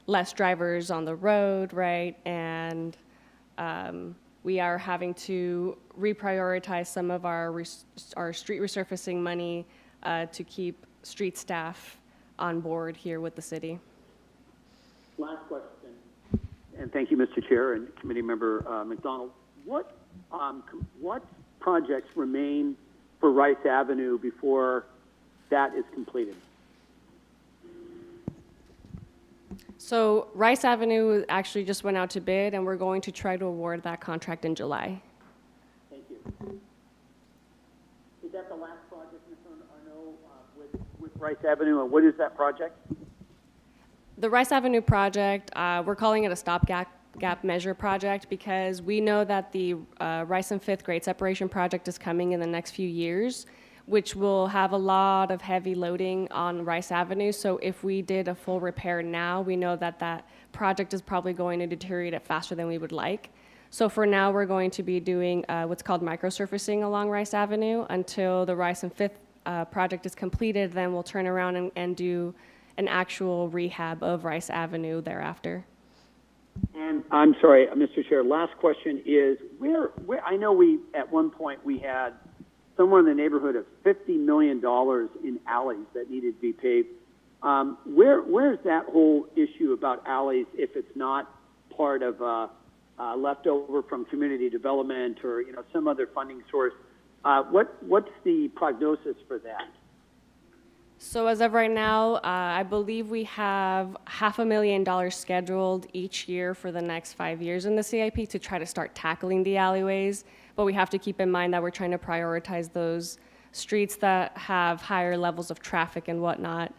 Speaker 7: less drivers on the road, right? And we are having to reprioritize some of our street resurfacing money to keep street staff on board here with the city.
Speaker 3: Last question, and thank you, Mr. Chair and Committee Member McDonald. What projects remain for Rice Avenue before that is completed?
Speaker 7: So Rice Avenue actually just went out to bid, and we're going to try to award that contract in July.
Speaker 3: Thank you. Is that the last project, Ms. Arnaud, with Rice Avenue, and what is that project?
Speaker 7: The Rice Avenue project, we're calling it a stopgap measure project because we know that the Rice and 5th grade separation project is coming in the next few years. which will have a lot of heavy loading on Rice Avenue. So if we did a full repair now, we know that that project is probably going to deteriorate faster than we would like. So for now, we're going to be doing what's called microsurfacing along Rice Avenue until the Rice and Fifth project is completed. Then we'll turn around and do an actual rehab of Rice Avenue thereafter.
Speaker 3: And I'm sorry, Mr. Chair, last question is, where I know at one point we had somewhere in the neighborhood of $50 million in alleys that needed to be paved. Where's that whole issue about alleys if it's not part of leftover from community development or some other funding source? What's the prognosis for that?
Speaker 7: So as of right now, I believe we have $500,000 scheduled each year for the next 5 years in the CIP to try to start tackling the alleyways. But we have to keep in mind that we're trying to prioritize those streets that have higher levels of traffic and whatnot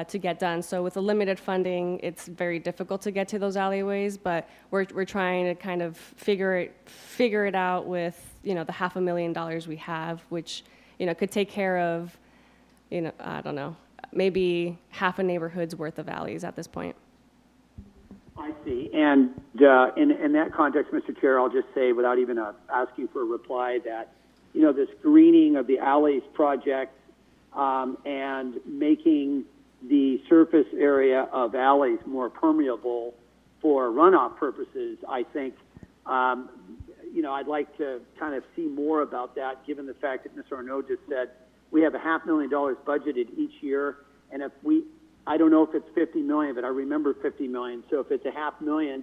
Speaker 7: to get done. So with the limited funding, it's very difficult to get to those alleyways. But we're trying to kind of figure it out with the $500,000 we have, which could take care of. I don't know, maybe half a neighborhood's worth of alleys at this point.
Speaker 3: I see. And in that context, Mr. Chair, I'll just say, without even asking for a reply, that this greening of the alleys project and making the surface area of alleys more permeable for runoff purposes, I think, I'd like to kind of see more about that, given the fact that Mr. Arnaud just said we have $500,000 budgeted each year, and I don't know if it's 50 million, but I remember 50 million. So if it's $500,000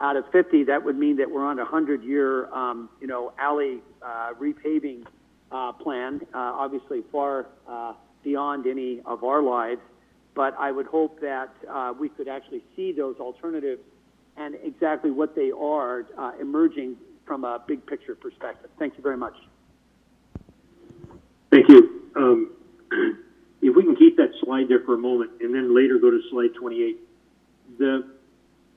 Speaker 3: out of 50, that would mean that we're on a 100-year, alley repaving plan. Obviously, far beyond any of our lives, but I would hope that we could actually see those alternatives and exactly what they are emerging from a big picture perspective. Thank you very much.
Speaker 1: Thank you. If we can keep that slide there for a moment and then later go to slide 28. The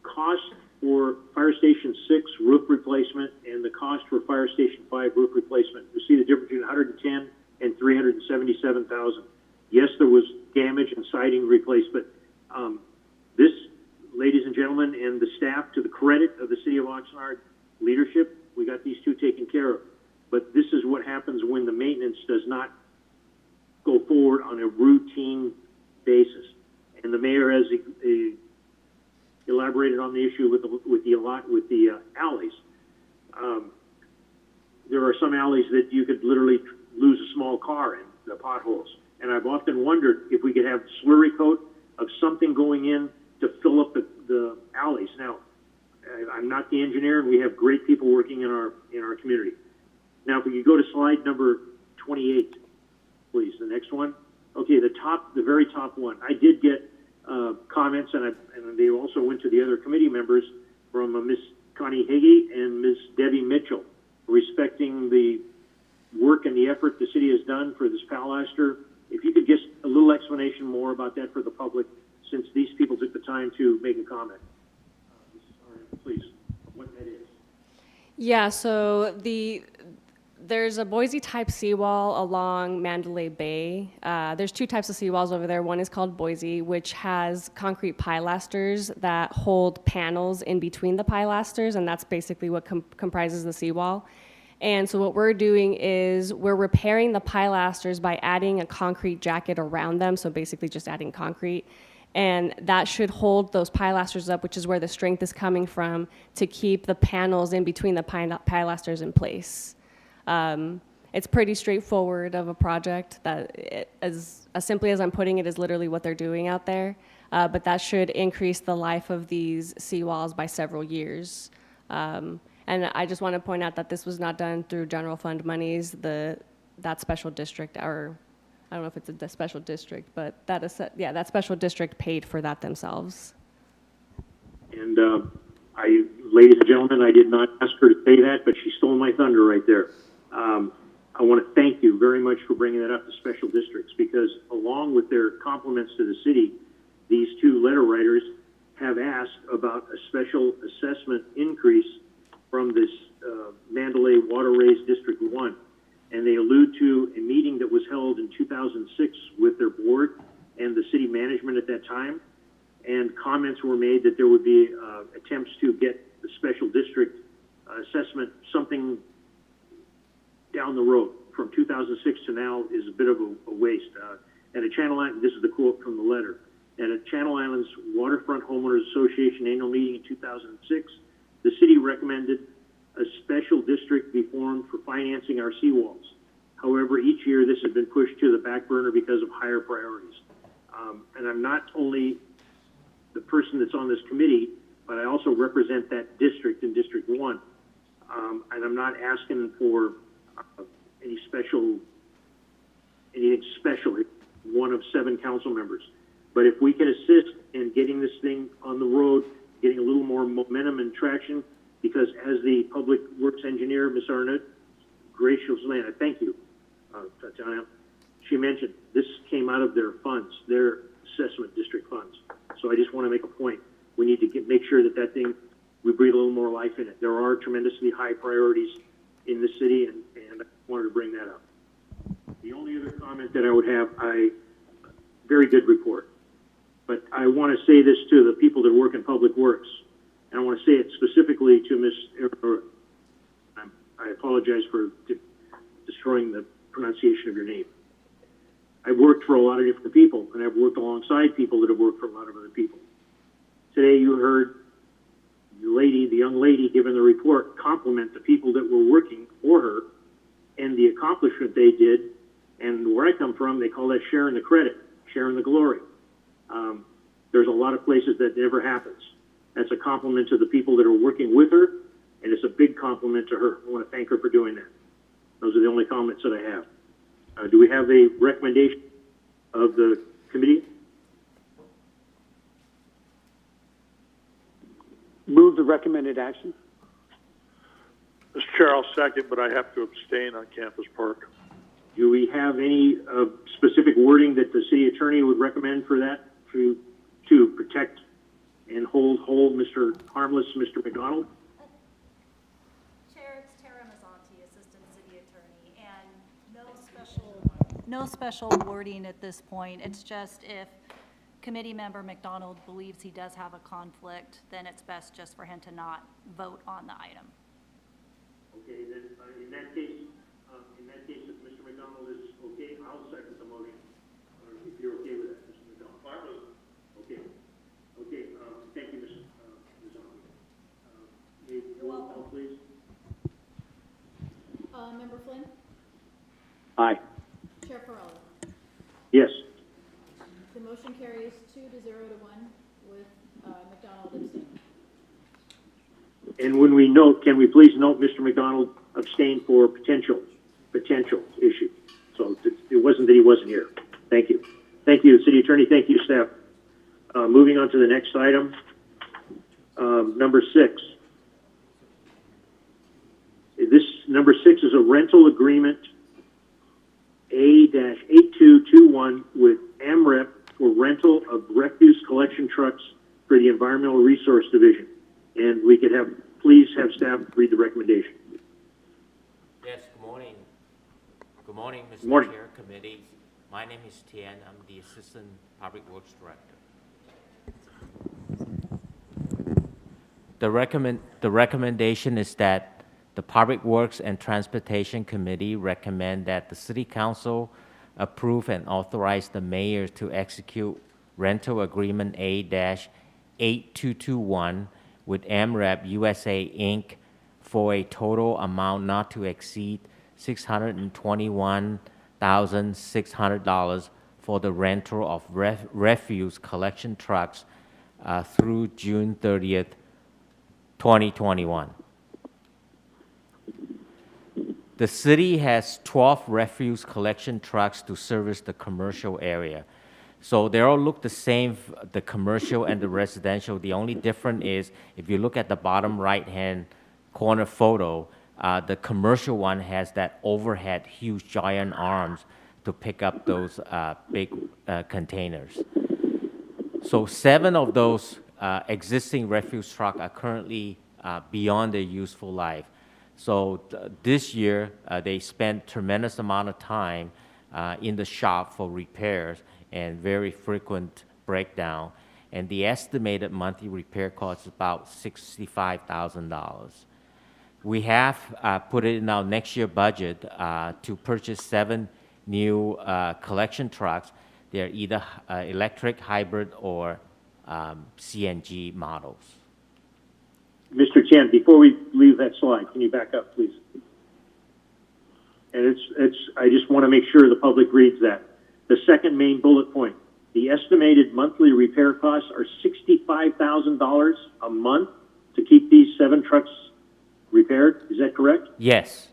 Speaker 1: cost for Fire Station 6 roof replacement and the cost for Fire Station 5 roof replacement, you see the difference between 110 and 377,000. Yes, there was damage and siding replaced, but this, ladies and gentlemen, and the staff, to the credit of the City of Oxnard leadership, we got these two taken care of. But this is what happens when the maintenance does not go forward on a routine basis. And the mayor has elaborated on the issue with the alleys. There are some alleys that you could literally lose a small car in, the potholes. And I've often wondered if we could have slurry coat of something going in to fill up the alleys. Now, I'm not the engineer, and we have great people working in our community. Now, if we could go to slide number 28, please, the next one. Okay, the very top one. I did get comments, and they also went to the other committee members from Ms. Connie Higgy and Ms. Debbie Mitchell, respecting the work and the effort the city has done for this Palaster. If you could just a little explanation more about that for the public, since these people took the time to make a comment. Please, what that is.
Speaker 7: Yeah, so there's a Boise-type seawall along Mandalay Bay. There's two types of seawalls over there. One is called Boise, which has concrete pilasters that hold panels in between the pilasters, and that's basically what comprises the seawall. And so what we're doing is we're repairing the pilasters by adding a concrete jacket around them, so basically just adding concrete. And that should hold those pilasters up, which is where the strength is coming from, to keep the panels in between the pilasters in place. It's pretty straightforward of a project. That as simply as I'm putting it is literally what they're doing out there. But that should increase the life of these seawalls by several years. And I just want to point out that this was not done through general fund monies. That special district, or I don't know if it's a special district, but that special district paid for that themselves.
Speaker 1: And ladies and gentlemen, I did not ask her to say that, but she stole my thunder right there. I want to thank you very much for bringing that up to special districts, because along with their compliments to the city, these two letter writers have asked about a special assessment increase from this Mandalay Waterways District 1. and they allude to a meeting that was held in 2006 with their board and the city management at that time, and comments were made that there would be attempts to get the special district assessment something down the road. From 2006 to now is a bit of a waste. At a Channel Island, this is the quote from the letter, at a Channel Islands Waterfront Homeowners Association annual meeting in 2006, the city recommended a special district be formed for financing our seawalls. However, each year this has been pushed to the back burner because of higher priorities. And I'm not only the person that's on this committee, but I also represent that district in District 1. And I'm not asking for anything special, one of 7 council members. But if we can assist in getting this thing on the road, getting a little more momentum and traction, because as the public works engineer, Ms. Arnott, graciously, and I thank you, Tatiana, she mentioned this came out of their funds, their assessment district funds. So I just want to make a point. We need to make sure that thing, we breathe a little more life in it. There are tremendously high priorities in the city, and I wanted to bring that up. The only other comment that I would have, very good report. But I want to say this to the people that work in public works, and I want to say it specifically to Ms. I apologize for destroying the pronunciation of your name. I've worked for a lot of different people, and I've worked alongside people that have worked for a lot of other people. Today you heard the young lady giving the report compliment the people that were working for her and the accomplishment they did. And where I come from, they call that sharing the credit, sharing the glory. There's a lot of places that never happens. That's a compliment to the people that are working with her, and it's a big compliment to her. I want to thank her for doing that. Those are the only comments that I have. Do we have a recommendation of the committee?
Speaker 3: Move the recommended action.
Speaker 4: Mr. Chair, I'll second, but I have to abstain on Campus Park.
Speaker 1: Do we have any specific wording that the city attorney would recommend for that to protect and hold whole Mr. Harmless, Mr. McDonald?
Speaker 2: Chair, it's Tara Mazzanti, Assistant City Attorney, and no special wording at this point. It's just if committee member McDonald believes he does have a conflict, then it's best just for him to not vote on the item.
Speaker 1: Okay, then in that case, if Mr. McDonald is okay, I'll second the motion. If you're okay with that, Mr. McDonald. Okay. Okay. Thank you, Ms. Roll call, please.
Speaker 2: Member Flynn?
Speaker 3: Aye.
Speaker 2: Chair Farrell?
Speaker 1: Yes.
Speaker 2: The motion carries 2-0 to 1 with McDonald abstaining.
Speaker 1: And when we note, can we please note Mr. McDonald abstained for potential issue. So it wasn't that he wasn't here. Thank you. Thank you, City Attorney. Thank you, staff. Moving on to the next item, number 6. This number 6 is a rental agreement A-8221 with AMREP for rental of refuse collection trucks for the Environmental Resource Division. And we could please have staff read the recommendation.
Speaker 8: Yes, good morning. Good morning, Mr.
Speaker 1: Good morning.
Speaker 8: Chair, Committee. My name is Tian. I'm the Assistant Public Works Director. The recommendation is that the Public Works and Transportation Committee recommend that the City Council approve and authorize the mayor to execute rental agreement A-8221 with AMREP USA Inc. for a total amount not to exceed $621,600 for the rental of refuse collection trucks through June 30th, 2021. The city has 12 refuse collection trucks to service the commercial area. So they all look the same, the commercial and the residential. The only difference is if you look at the bottom right-hand corner photo, the commercial one has that overhead huge giant arms to pick up those big containers. So 7 of those existing refuse trucks are currently beyond their useful life. So this year, they spent tremendous amount of time in the shop for repairs and very frequent breakdown. And the estimated monthly repair cost is about $65,000. We have put it in our next year budget to purchase 7 new collection trucks. They're either electric, hybrid, or CNG models.
Speaker 1: Mr. Chen, before we leave that slide, can you back up, please? And I just want to make sure the public reads that. The second main bullet point, the estimated monthly repair costs are $65,000 a month to keep these 7 trucks repaired. Is that correct?
Speaker 8: Yes.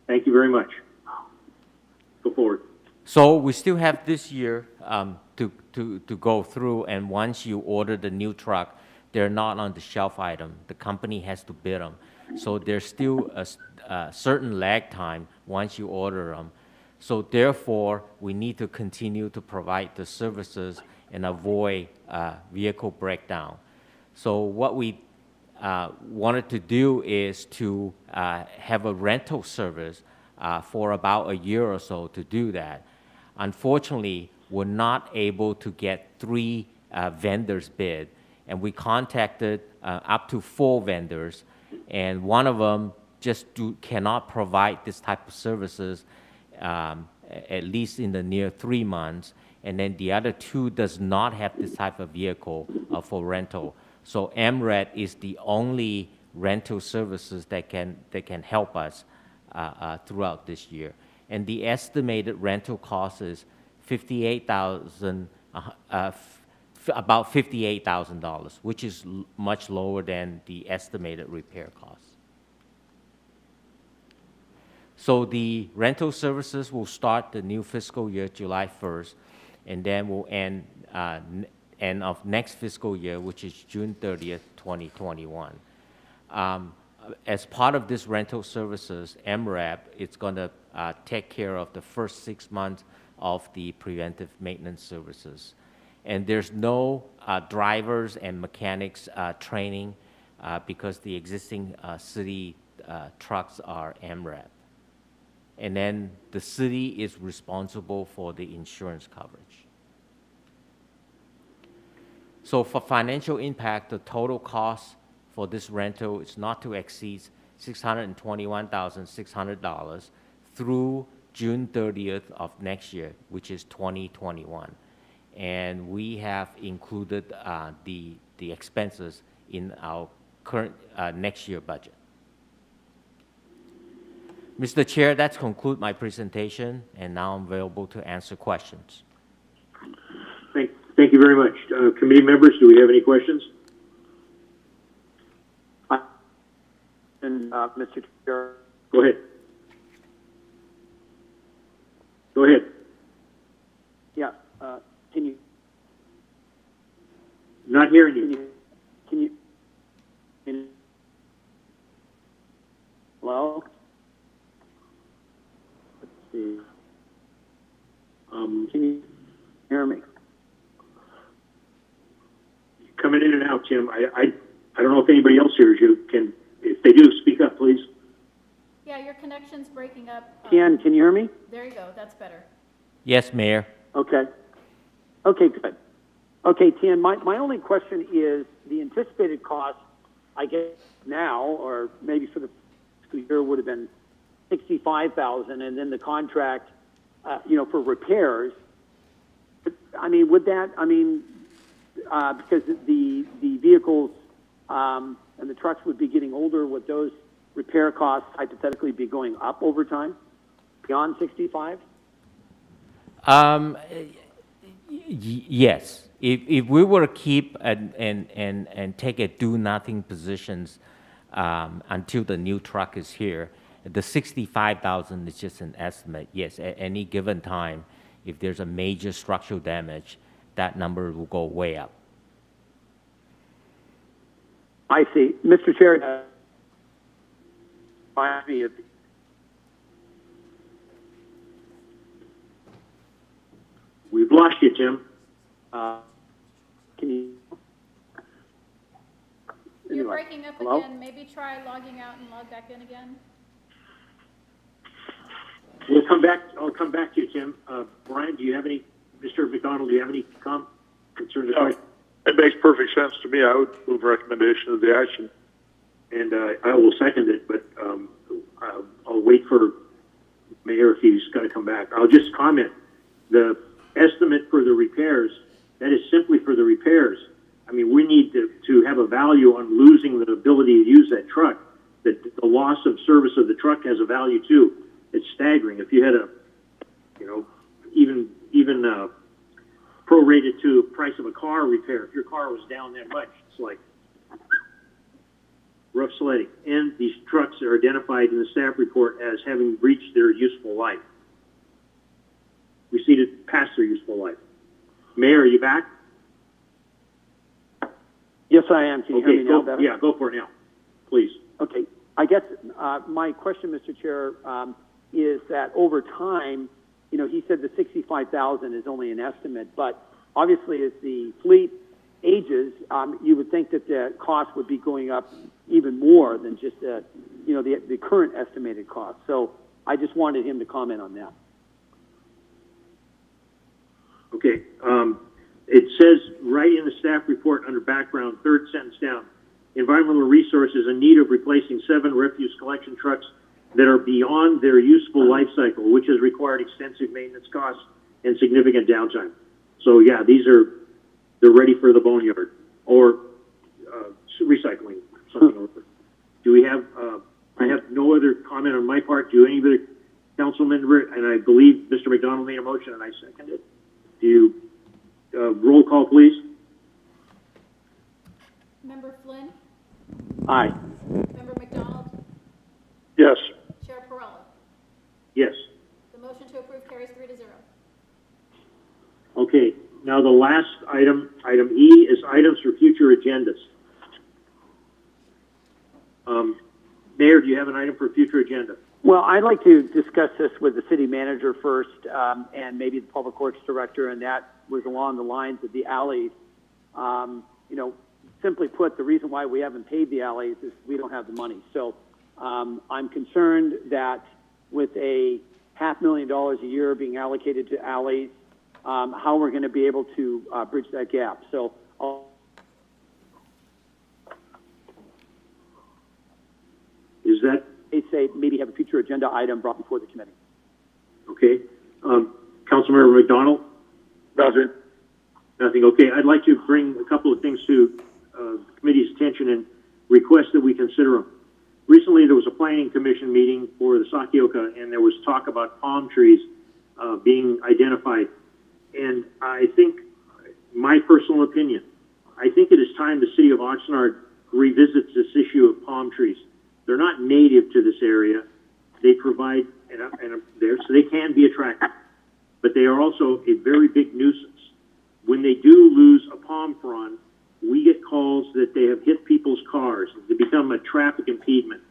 Speaker 1: Thank you very much. Go forward.
Speaker 8: So we still have this year to go through, and once you order the new truck, they're not on the shelf item. The company has to bid them. So there's still a certain lag time once you order them. So therefore, we need to continue to provide the services and avoid vehicle breakdown. So what we wanted to do is to have a rental service for about a year or so to do that. Unfortunately, we're not able to get 3 vendors bid, and we contacted up to 4 vendors, and one of them just cannot provide this type of services at least in the near 3 months, and then the other 2 does not have this type of vehicle for rental. So MRED is the only rental services that can help us throughout this year. And the estimated rental cost is about $58,000, which is much lower than the estimated repair costs. So the rental services will start the new fiscal year July 1st, and then will end of next fiscal year, which is June 30th, 2021. As part of this rental services, MRAP, it's going to take care of the first 6 months of the preventive maintenance services. And there's no drivers and mechanics training because the existing city trucks are MRAP. And then the city is responsible for the insurance coverage. So for financial impact, the total cost for this rental is not to exceed $621,600 through June 30th of next year, which is 2021. And we have included the expenses in our current next year budget. Mr. Chair, that concludes my presentation, and now I'm available to answer questions.
Speaker 1: Thank you very much. Committee members, do we have any questions?
Speaker 3: And Mr. Chair.
Speaker 1: Go ahead. Go ahead.
Speaker 3: Yeah. Can you?
Speaker 1: Not hearing you.
Speaker 3: Can you? Hello. Let's see. Can you hear me?
Speaker 1: Coming in and out, Tim. I don't know if anybody else hears you. If they do, speak up, please.
Speaker 2: Yeah, your connection's breaking up.
Speaker 3: Can you hear me?
Speaker 2: There you go, that's better.
Speaker 8: Yes, Mayor.
Speaker 3: Okay. Okay, good. Okay, Tian, my only question is the anticipated cost, I guess now, or maybe for the fiscal year would have been $65,000, and then the contract, for repairs. I mean, would that? I mean, because the vehicles and the trucks would be getting older, would those repair costs hypothetically be going up over time beyond 65?
Speaker 8: Yes. If we were to keep and take a do-nothing positions until the new truck is here, the $65,000 is just an estimate. Yes, at any given time, if there's a major structural damage, that number will go way up.
Speaker 3: I see. Mr. Chair,
Speaker 1: We've lost you, Tim.
Speaker 3: Can you?
Speaker 2: You're
Speaker 3: anyway.
Speaker 2: breaking up
Speaker 3: Hello?
Speaker 2: again. Maybe try logging out and log back in again.
Speaker 1: We'll come back. I'll come back to you, Tim. Brian, do you have any? Mr. McDonald, do you have any concerns or
Speaker 4: No,
Speaker 1: questions?
Speaker 4: it makes perfect sense to me. I would move recommendation of the action.
Speaker 1: And I will second it, but I'll wait for Mayor if he's got to come back. I'll just comment. The estimate for the repairs, that is simply for the repairs. I mean, we need to have a value on losing the ability to use that truck. That the loss of service of the truck has a value too. It's staggering. If you had a, you know, even prorated to the price of a car repair, if your car was down that much, it's like rough sledding. And these trucks are identified in the staff report as having reached their useful life. Receded past their useful life. Mayor, are you back?
Speaker 3: Yes, I am. Can you hear me now better?
Speaker 1: Yeah, go for it now, please.
Speaker 3: Okay. I guess my question, Mr. Chair, is that over time, you know, he said the 65,000 is only an estimate, but obviously as the fleet ages, you would think that the cost would be going up even more than just the current estimated cost. So I just wanted him to comment on that.
Speaker 1: Okay. It says right in the staff report under background, third sentence down, environmental resources in need of replacing 7 refuse collection trucks that are beyond their useful life cycle, which has required extensive maintenance costs and significant downtime. So yeah, they're ready for the boneyard or recycling, something like that. Do we have, I have no other comment on my part. Do any other council member, and I believe Mr. McDonald made a motion and I second it. Do you, roll call please?
Speaker 2: Member Flynn,
Speaker 3: Aye.
Speaker 2: Member McDonald,
Speaker 4: Yes.
Speaker 2: Chair Perrella.
Speaker 1: Yes.
Speaker 2: The motion to approve carries 3-0.
Speaker 1: Okay, now the last item, item E, is items for future agendas. Mayor, do you have an item for future agenda?
Speaker 3: Well, I'd like to discuss this with the city manager first, and maybe the public works director, and that was along the lines of the alleys. You know, simply put, the reason why we haven't paid the alleys is we don't have the money. So I'm concerned that with a $500,000 a year being allocated to alleys, how we're going to be able to bridge that gap. So
Speaker 1: Is that
Speaker 3: they say maybe have a future agenda item brought before the committee.
Speaker 1: okay? Councilmember McDonald?
Speaker 4: Nothing.
Speaker 1: Nothing. Okay, I'd like to bring a couple of things to the committee's attention and request that we consider them. Recently, there was a planning commission meeting for the Sakioka, and there was talk about palm trees being identified. And I think, my personal opinion, I think it is time the city of Oxnard revisits this issue of palm trees. They're not native to this area. They provide, so they can be attractive, but they are also a very big nuisance. When they do lose a palm frond, we get calls that they have hit people's cars. They become a traffic impediment.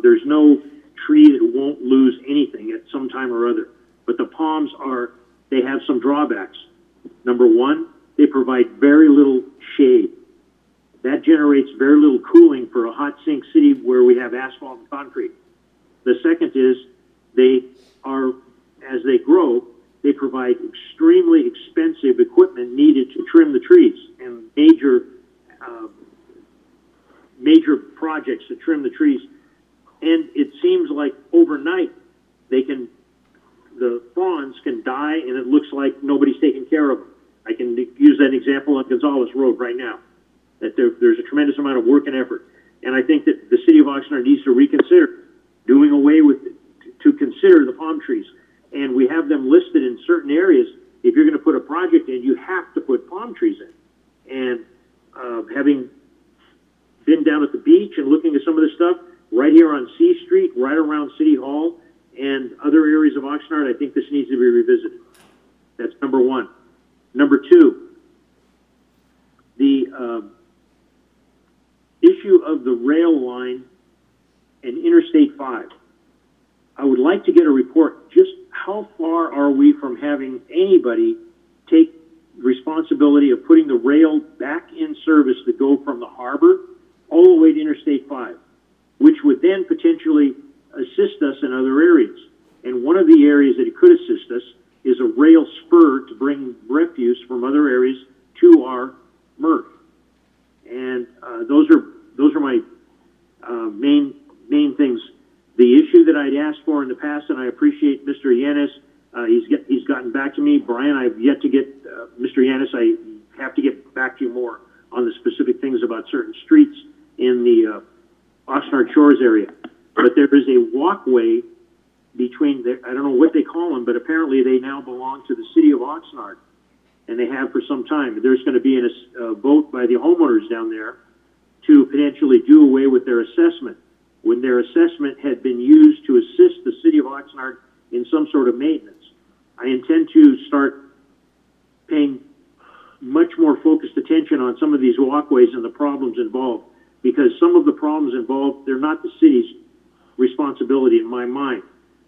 Speaker 1: There's no tree that won't lose anything at some time or other. But the palms they have some drawbacks. Number one, they provide very little shade. That generates very little cooling for a hot sink city where we have asphalt and concrete. The second is as they grow, they provide extremely expensive equipment needed to trim the trees and major projects to trim the trees. And it seems like overnight the fronds can die and it looks like nobody's taking care of them. I can use that example on Gonzales Road right now, that there's a tremendous amount of work and effort. And I think that the city of Oxnard needs to reconsider doing away with, to consider the palm trees. And we have them listed in certain areas. If you're going to put a project in, you have to put palm trees in. And having been down at the beach and looking at some of this stuff, right here on C Street, right around City Hall, and other areas of Oxnard, I think this needs to be revisited. That's number one. Number two, the issue of the rail line and Interstate 5. I would like to get a report, just how far are we from having anybody take responsibility of putting the rail back in service to go from the harbor all the way to Interstate 5, which would then potentially assist us in other areas. And one of the areas that it could assist us is a rail spur to bring refuse from other areas to our MRF. And those are my main things. The issue that I'd asked for in the past, and I appreciate Mr. Yanis, he's gotten back to me. Brian, I've yet to get Mr. Yanis. I have to get back to you more on the specific things about certain streets in the Oxnard Shores area. But there is a walkway between I don't know what they call them, but apparently they now belong to the city of Oxnard, and they have for some time. There's going to be a vote by the homeowners down there to potentially do away with their assessment, when their assessment had been used to assist the city of Oxnard in some sort of maintenance. I intend to start paying much more focused attention on some of these walkways and the problems involved, because some of the problems involved, they're not the city's responsibility in my mind.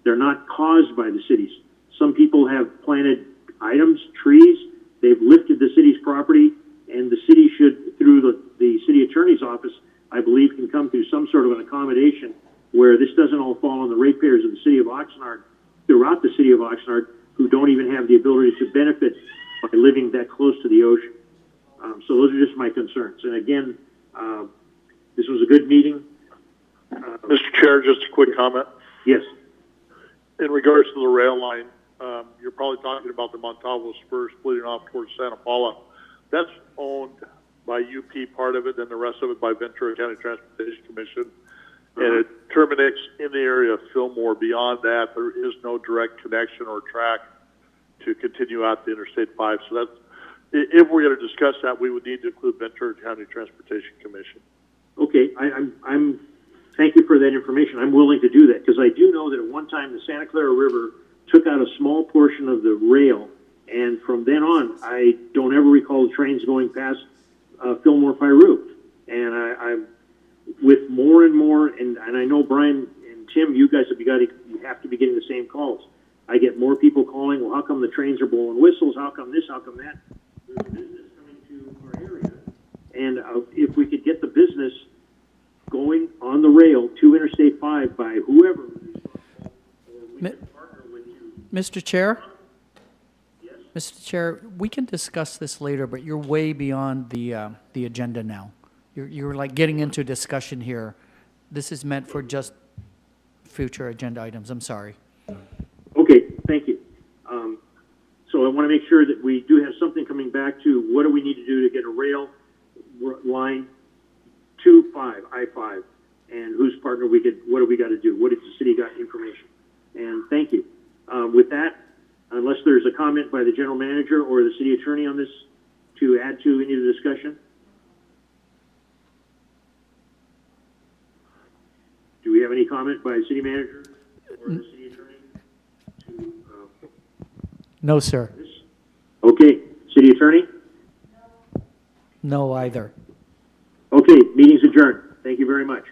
Speaker 1: They're not caused by the cities. Some people have planted items, trees, they've lifted the city's property, and the city should, through the city attorney's office, I believe, can come to some sort of an accommodation where this doesn't all fall on the ratepayers of the city of Oxnard, throughout the city of Oxnard, who don't even have the ability to benefit by living that close to the ocean. So those are just my concerns. And again, this was a good meeting.
Speaker 4: Mr. Chair, just a quick comment.
Speaker 1: Yes.
Speaker 4: In regards to the rail line, you're probably talking about the Montalvo spur splitting off towards Santa Paula. That's owned by UP, part of it, and the rest of it by Ventura County Transportation Commission. And it terminates in the area of Fillmore. Beyond that, there is no direct connection or track to continue out to Interstate 5. So that's, if we're going to discuss that, we would need to include Ventura County Transportation Commission.
Speaker 1: Okay, I'm thank you for that information. I'm willing to do that, because I do know that at one time the Santa Clara River took out a small portion of the rail, and from then on, I don't ever recall the trains going past Fillmore Pyru. And I'm with more and more, and I know Brian and Tim, you guys you have to be getting the same calls. I get more people calling, well, how come the trains are blowing whistles? How come this? How come that? There's business coming to our area. And if we could get the business going on the rail to Interstate 5 by whoever, or we can partner with you.
Speaker 6: Mr. Chair?
Speaker 1: Yes.
Speaker 6: Mr. Chair, we can discuss this later, but you're way beyond the agenda now. You're like getting into discussion here. This is meant for just future agenda items. I'm sorry.
Speaker 1: Okay, thank you. So I want to make sure that we do have something coming back to what do we need to do to get a rail line to I-5, and whose partner what do we got to do? What has the city got information? And thank you. With that, unless there's a comment by the general manager or the city attorney on this to add to any of the discussion? Do we have any comment by the city manager or the city attorney to
Speaker 6: No, sir.
Speaker 1: this? Okay, city attorney?
Speaker 6: No either.
Speaker 1: Okay, meeting's adjourned. Thank you very much.